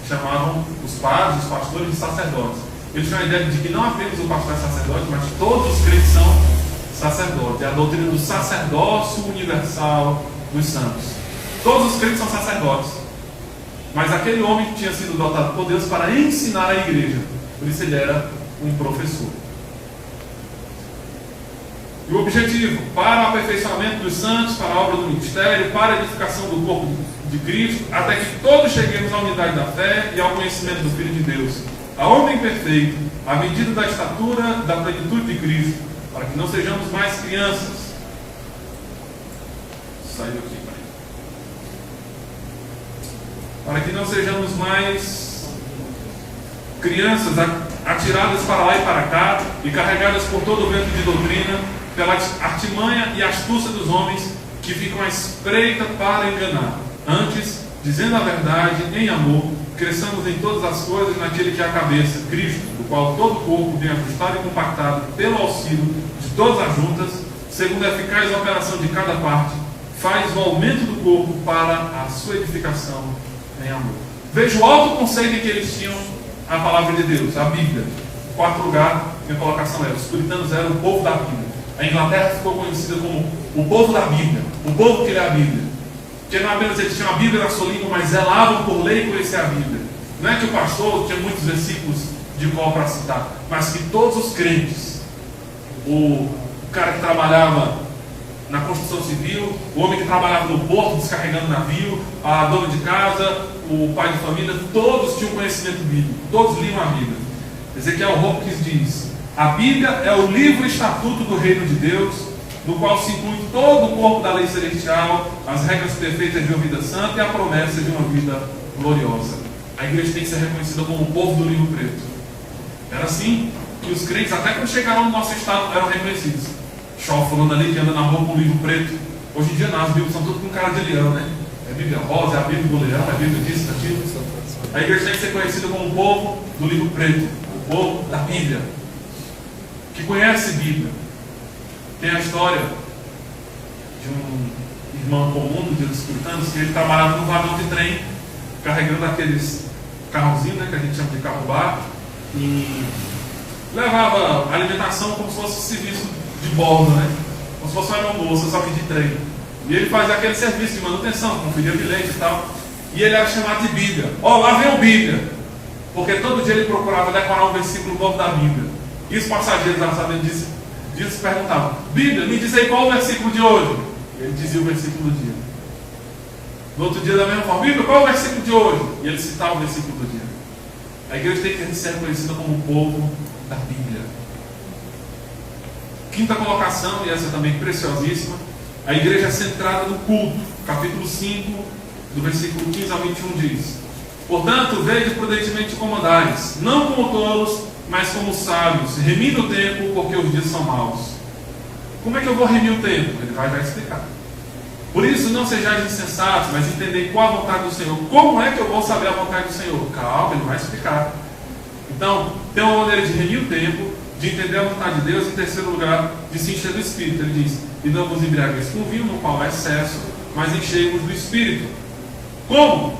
Chamavam os padres, os pastores de sacerdotes. Eles tinham a ideia de que não apenas o pastor é sacerdote, mas todos os crentes são sacerdotes. É a doutrina do sacerdócio universal dos santos. Todos os crentes são sacerdotes. Mas aquele homem tinha sido dotado por Deus para ensinar a igreja. Por isso ele era um professor. E o objetivo, para o aperfeiçoamento dos santos, para a obra do ministério, para a edificação do corpo de Cristo, até que todos cheguemos à unidade da fé e ao conhecimento do Filho de Deus, a homem perfeito, à medida da estatura da plenitude de Cristo, para que não sejamos mais crianças. Saiu aqui, pai. Para que não sejamos mais crianças atiradas para lá e para cá e carregadas por todo o vento de doutrina, pela artimanha e astúcia dos homens que ficam à espreita para enganar. Antes, dizendo a verdade em amor, cresçamos em todas as coisas naquele que é a cabeça, Cristo, do qual todo o corpo, bem ajustado e compactado pelo auxílio de todas as juntas, segundo a eficaz operação de cada parte, faz o aumento do corpo para a sua edificação em amor. Veja o alto conceito em que eles tinham a palavra de Deus, a Bíblia. Em quarto lugar, minha colocação era: os puritanos eram o povo da Bíblia. A Inglaterra ficou conhecida como o povo da Bíblia, o povo que lê a Bíblia. Porque não apenas eles tinham a Bíblia na sua língua, mas zelavam por lei e conhecer a Bíblia. Não é que o pastor tinha muitos versículos de qual para citar, mas que todos os crentes, o cara que trabalhava na construção civil, o homem que trabalhava no porto descarregando navio, a dona de casa, o pai de família, todos tinham conhecimento bíblico, todos liam a Bíblia. Ezequiel Hopkins diz: a Bíblia é o livro estatuto do reino de Deus, no qual se inclui todo o corpo da lei celestial, as regras perfeitas de uma vida santa e a promessa de uma vida gloriosa. A igreja tem que ser reconhecida como o povo do livro preto. Era assim que os crentes, até quando chegaram no nosso estado, eram reconhecidos. Shaw falando ali que anda na rua com o livro preto. Hoje em dia não, as Bíblias são tudo com cara de leão, né? É a Bíblia rosa, é a Bíblia do leão, é a Bíblia disso, daquilo. A igreja tem que ser conhecida como o povo do livro preto, o povo da Bíblia, que conhece Bíblia. Tem a história de um irmão comum do Dia dos Puritanos, que ele trabalhava no vagão de trem, carregando aqueles carrozinhos, né, que a gente chama de carro-bar, e levava alimentação como se fosse serviço de bordo, né? Como se fosse um almoço, só que de trem. E ele fazia aquele serviço de manutenção, conferia bilhete e tal. E ele era chamado de Bíblia. Ó, lá vem o Bíblia. Porque todo dia ele procurava decorar um versículo novo da Bíblia. E os passageiros lá sabendo disso perguntavam: Bíblia, me diz aí qual o versículo de hoje. E ele dizia o versículo do dia. No outro dia da mesma forma: Bíblia, qual é o versículo de hoje? E ele citava o versículo do dia. A igreja tem que ser conhecida como o povo da Bíblia. Quinta colocação, e essa também preciosíssima: a igreja é centrada no culto. Capítulo 5, do versículo 15 ao 21 diz: portanto, vede prudentemente como andais, não como tolos, mas como sábios, remindo o tempo, porque os dias são maus. Como é que eu vou remir o tempo? Ele vai explicar. Por isso, não sejais insensatos, mas entendei qual a vontade do Senhor. Como é que eu vou saber a vontade do Senhor? Calma, ele vai explicar. Então, tem uma maneira de remir o tempo, de entender a vontade de Deus. Em terceiro lugar, de se encher do Espírito. Ele diz: e não vos embriagueis com vinho, no qual há excesso, mas enchei-vos do Espírito. Como?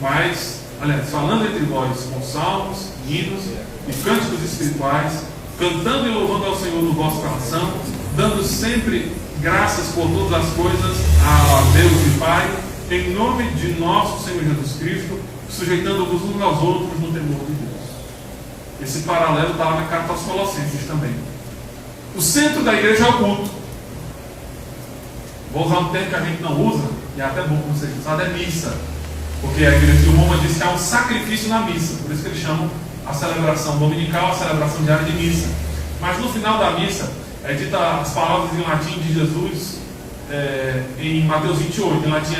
Mas, aliás, falando entre vós com salmos, hinos e cânticos espirituais, cantando e louvando ao Senhor no vosso coração, dando sempre graças por todas as coisas a Deus e Pai, em nome de nosso Senhor Jesus Cristo, sujeitando-vos uns aos outros no temor de Deus. Esse paralelo está lá na carta aos Colossenses também. O centro da igreja é o culto. Vou usar um termo que a gente não usa, e é até bom que não seja usado, é missa. Porque a igreja de Roma diz que há um sacrifício na missa, por isso que eles chamam a celebração dominical, a celebração diária de missa. Mas no final da missa, é dita as palavras em latim de Jesus, em Mateus 28, em latim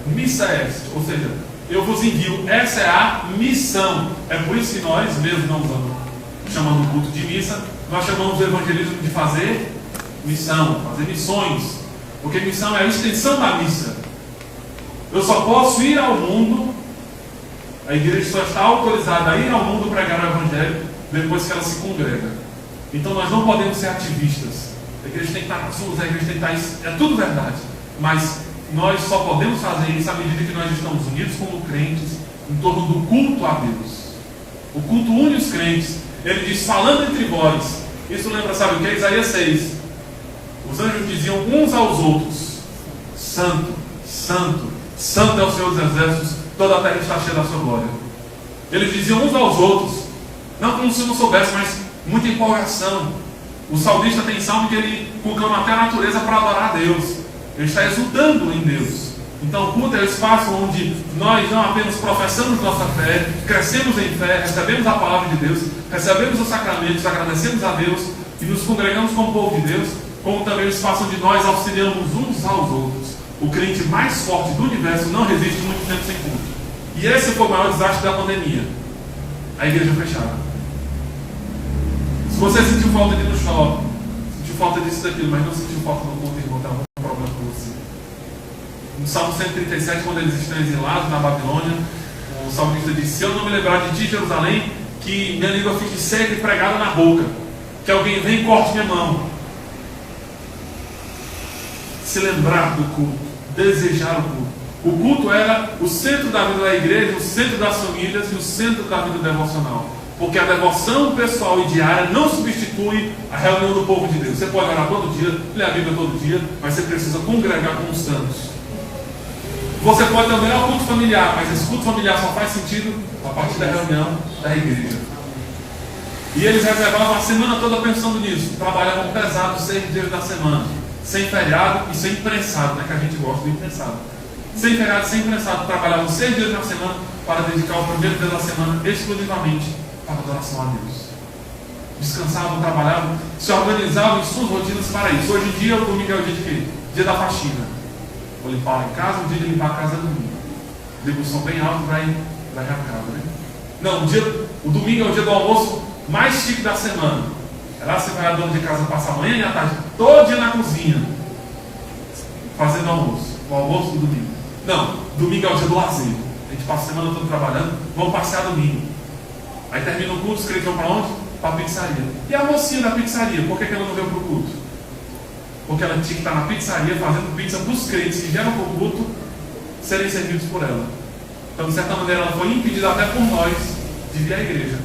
missa est, ou seja, eu vos envio, essa é a missão. É por isso que nós, mesmo não chamando o culto de missa, nós chamamos o evangelismo de fazer missão, fazer missões, porque missão é a extensão da missa. Eu só posso ir ao mundo, a igreja só está autorizada a ir ao mundo pregar o evangelho depois que ela se congrega. Então nós não podemos ser ativistas. A igreja tem que estar nas ruas, a igreja tem que estar... É tudo verdade. Mas nós só podemos fazer isso à medida que nós estamos unidos como crentes em torno do culto a Deus. O culto une os crentes. Ele diz, falando entre vós. Isso lembra, sabe o que? Isaías 6. Os anjos diziam uns aos outros: Santo, Santo, Santo é o Senhor dos Exércitos, toda a terra está cheia da sua glória. Eles diziam uns aos outros, não como se não soubesse, mas muita empolgação. O salmista tem salmo que ele conclama até a natureza para adorar a Deus. Ele está exultando em Deus. Então o culto é o espaço onde nós não apenas professamos nossa fé, crescemos em fé, recebemos a palavra de Deus, recebemos os sacramentos, agradecemos a Deus e nos congregamos como povo de Deus, como também o espaço onde nós auxiliamos uns aos outros. O crente mais forte do universo não resiste muito tempo sem culto. E esse foi o maior desastre da pandemia. A igreja fechada. Se você sentiu falta de ir no shopping, sentiu falta disso e daquilo, mas não sentiu falta do culto, irmão, tem algum problema com você. No Salmo 137, quando eles estão exilados na Babilônia, o salmista diz: se eu não me lembrar de ti, Jerusalém, que minha língua fique seca e pregada na boca, que alguém venha e corte minha mão. Se lembrar do culto, desejar o culto. O culto era o centro da vida da igreja, o centro das famílias e o centro da vida devocional. Porque a devoção pessoal e diária não substitui a reunião do povo de Deus. Você pode orar todo dia, ler a Bíblia todo dia, mas você precisa congregar com os santos. Você pode também ir ao culto familiar, mas esse culto familiar só faz sentido a partir da reunião da igreja. E eles reservavam a semana toda pensando nisso. Trabalhavam pesado 6 dias da semana, sem feriado e sem prensado, né, que a gente gosta do imprensado. Sem feriado, sem prensado, trabalhavam 6 dias na semana para dedicar o primeiro dia da semana exclusivamente para a adoração a Deus. Descansavam, trabalhavam, se organizavam em suas rotinas para isso. Hoje em dia, o domingo é o dia de quê? Dia da faxina. Vou limpar em casa, o dia de limpar a casa é domingo. Degustação bem alta, vai a casa, né? Não, o domingo é o dia do almoço mais chique da semana. É lá que você vai a dona de casa passar a manhã e a tarde todo dia na cozinha fazendo almoço. O almoço do domingo. Não, domingo é o dia do lazer. A gente passa a semana toda trabalhando, vamos passear domingo. Aí termina o culto, os crentes vão para onde? Para a pizzaria. E a mocinha da pizzaria, por que ela não veio para o culto? Porque ela tinha que estar na pizzaria fazendo pizza para os crentes que vieram para o culto serem servidos por ela. Então, de certa maneira, ela foi impedida até por nós de vir à igreja.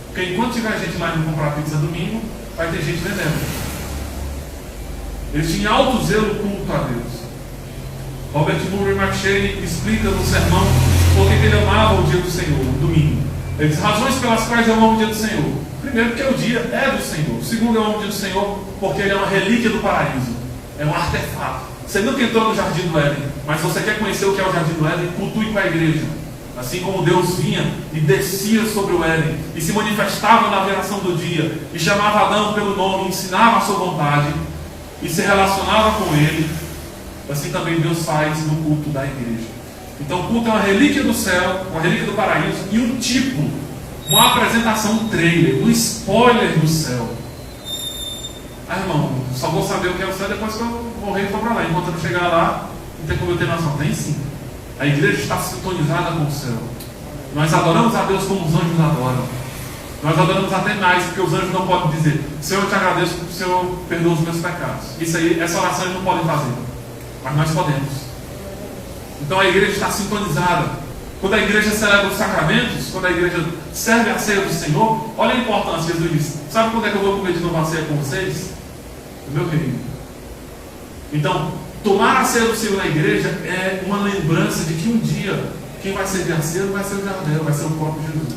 Porque enquanto tiver gente lá indo comprar pizza domingo, vai ter gente vendendo. Eles tinham alto zelo culto a Deus. Robert Murray McShane explica no sermão por que ele amava o dia do Senhor, o domingo. Ele diz: razões pelas quais eu amo o dia do Senhor. Primeiro, porque o dia é do Senhor. Segundo, eu amo o dia do Senhor porque ele é uma relíquia do paraíso. É um artefato. Você nunca entrou no Jardim do Éden, mas você quer conhecer o que é o Jardim do Éden? Cultue com a igreja. Assim como Deus vinha e descia sobre o Éden e se manifestava na viração do dia e chamava Adão pelo nome, ensinava a sua vontade e se relacionava com ele, assim também Deus faz no culto da igreja. Então o culto é uma relíquia do céu, uma relíquia do paraíso e um tipo, uma apresentação, um trailer, um spoiler do céu. Ah, irmão, só vou saber o que é o céu depois que eu morrer e for para lá. Enquanto eu não chegar lá, não tem como eu ter noção. Tem sim. A igreja está sintonizada com o céu. Nós adoramos a Deus como os anjos adoram. Nós adoramos até mais, porque os anjos não podem dizer: Senhor, eu te agradeço porque o Senhor perdoa os meus pecados. Isso aí, essa oração eles não podem fazer. Mas nós podemos. Então a igreja está sintonizada. Quando a igreja celebra os sacramentos, quando a igreja serve a ceia do Senhor, olha a importância. Jesus disse: sabe quando é que eu vou comer de novo a ceia com vocês? No meu reino. Então, tomar a ceia do Senhor na igreja é uma lembrança de que um dia quem vai servir a ceia não vai ser o Jardel, vai ser o próprio Jesus.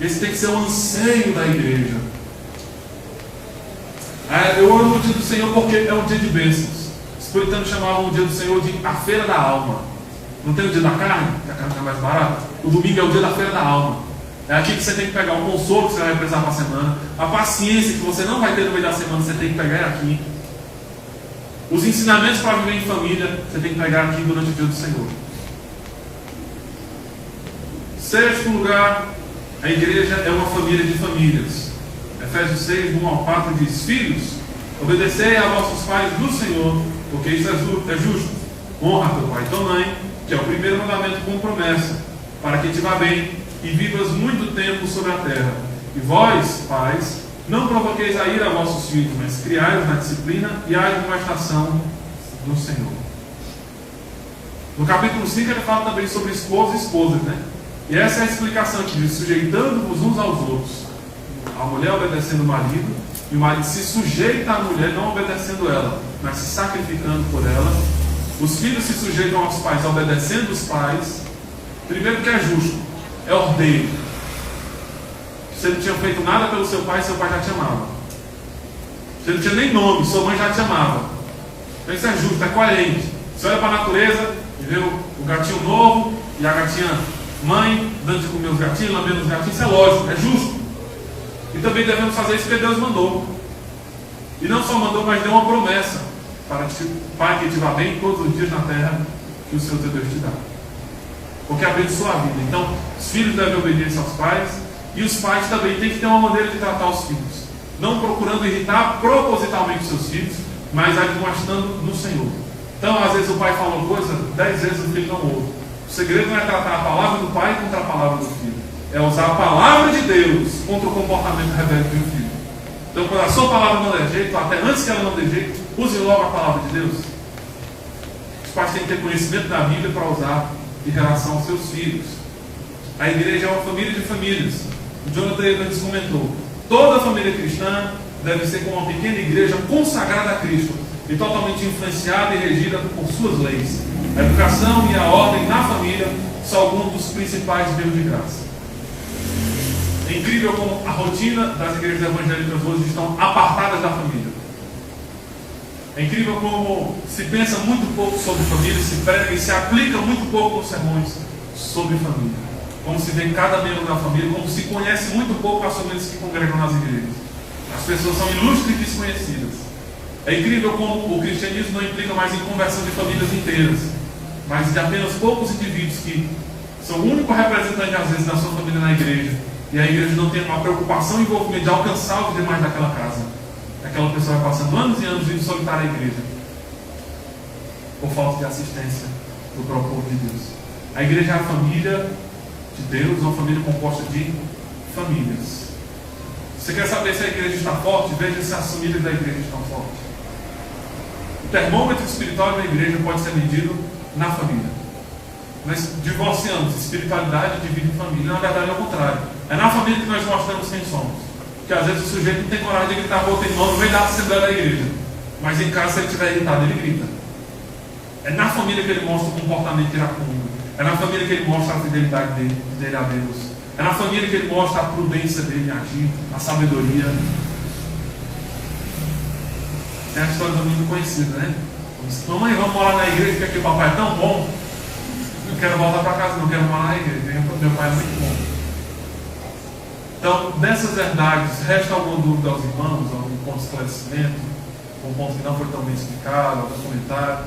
Esse tem que ser o anseio da igreja. Eu amo o dia do Senhor porque é um dia de bênçãos. Os puritanos chamavam o dia do Senhor de a feira da alma. Não tem o dia da carne, que a carne está mais barata. O domingo é o dia da feira da alma. É aqui que você tem que pegar o consolo que você vai precisar para a semana, a paciência que você não vai ter no meio da semana, você tem que pegar aqui. Os ensinamentos para viver em família, você tem que pegar aqui durante o dia do Senhor. Sexto lugar, a igreja é uma família de famílias. Efésios 6, 1 ao 4 diz: Filhos, obedecei a vossos pais do Senhor, porque isso é justo. Honra teu pai e tua mãe, que é o primeiro mandamento com promessa, para que te vá bem e vivas muito tempo sobre a terra. E vós, pais, não provoqueis a ira a vossos filhos, mas criai-os na disciplina e a admoestação do Senhor. No capítulo 5 ele fala também sobre esposo e esposas, né? E essa é a explicação aqui, de sujeitando-vos uns aos outros. A mulher obedecendo o marido, e o marido se sujeita à mulher, não obedecendo ela, mas se sacrificando por ela. Os filhos se sujeitam aos pais, obedecendo os pais. Primeiro que é justo, é ordeiro. Você não tinha feito nada pelo seu pai já te amava. Você não tinha nem nome, sua mãe já te amava. Então isso é justo, é coerente. Você olha para a natureza e vê o gatinho novo e a gatinha mãe dando de comer os gatinhos, lambendo os gatinhos, isso é lógico, é justo. E também devemos fazer isso porque Deus mandou. E não só mandou, mas deu uma promessa para Pai que te vá bem todos os dias na terra que o Senhor teu Deus te dá. Porque abençoa a vida. Então, os filhos devem obedecer aos pais, e os pais também têm que ter uma maneira de tratar os filhos. Não procurando irritar propositalmente os seus filhos, mas admoestando no Senhor. Então, às vezes o pai fala uma coisa, 10 vezes o filho não ouve. O segredo não é tratar a palavra do pai contra a palavra do filho. É usar a palavra de Deus contra o comportamento rebelde do filho. Então, quando a sua palavra não der jeito, até antes que ela não dê jeito, use logo a palavra de Deus. Os pais têm que ter conhecimento da Bíblia para usar em relação aos seus filhos. A igreja é uma família de famílias. O Jonathan Edwards comentou: toda família cristã deve ser como uma pequena igreja consagrada a Cristo e totalmente influenciada e regida por suas leis. A educação e a ordem na família são alguns dos principais meios de graça. É incrível como a rotina das igrejas evangélicas hoje estão apartadas da família. É incrível como se pensa muito pouco sobre família, se prega e se aplica muito pouco nos sermões sobre família. Como se vê cada membro da família, como se conhece muito pouco as famílias que congregam nas igrejas. As pessoas são ilustres e desconhecidas. É incrível como o cristianismo não implica mais em conversão de famílias inteiras, mas de apenas poucos indivíduos que são o único representante, às vezes, da sua família na igreja. E a igreja não tem uma preocupação e envolvimento de alcançar os demais daquela casa. Aquela pessoa vai passando anos e anos indo solitária à igreja, por falta de assistência do próprio povo de Deus. A igreja é a família de Deus, uma família composta de famílias. Você quer saber se a igreja está forte? Veja se as famílias da igreja estão fortes. O termômetro espiritual da igreja pode ser medido na família. Nós divorciamos espiritualidade de vida e família. Na verdade é o contrário. É na família que nós mostramos quem somos. Porque às vezes o sujeito não tem coragem de gritar para o outro irmão no meio da assembleia da igreja. Mas em casa, se ele estiver irritado, ele grita. É na família que ele mostra o comportamento iracundo. É na família que ele mostra a fidelidade dele a Deus. É na família que ele mostra a prudência dele em agir, a sabedoria. Tem a história do menino conhecida, né? Mamãe, vamos morar na igreja, porque o papai é tão bom. Não quero voltar para casa, não quero morar na igreja. Meu pai é muito bom. Então, dessas verdades, resta alguma dúvida aos irmãos, algum ponto de esclarecimento, um ponto que não foi tão bem explicado, algum comentário?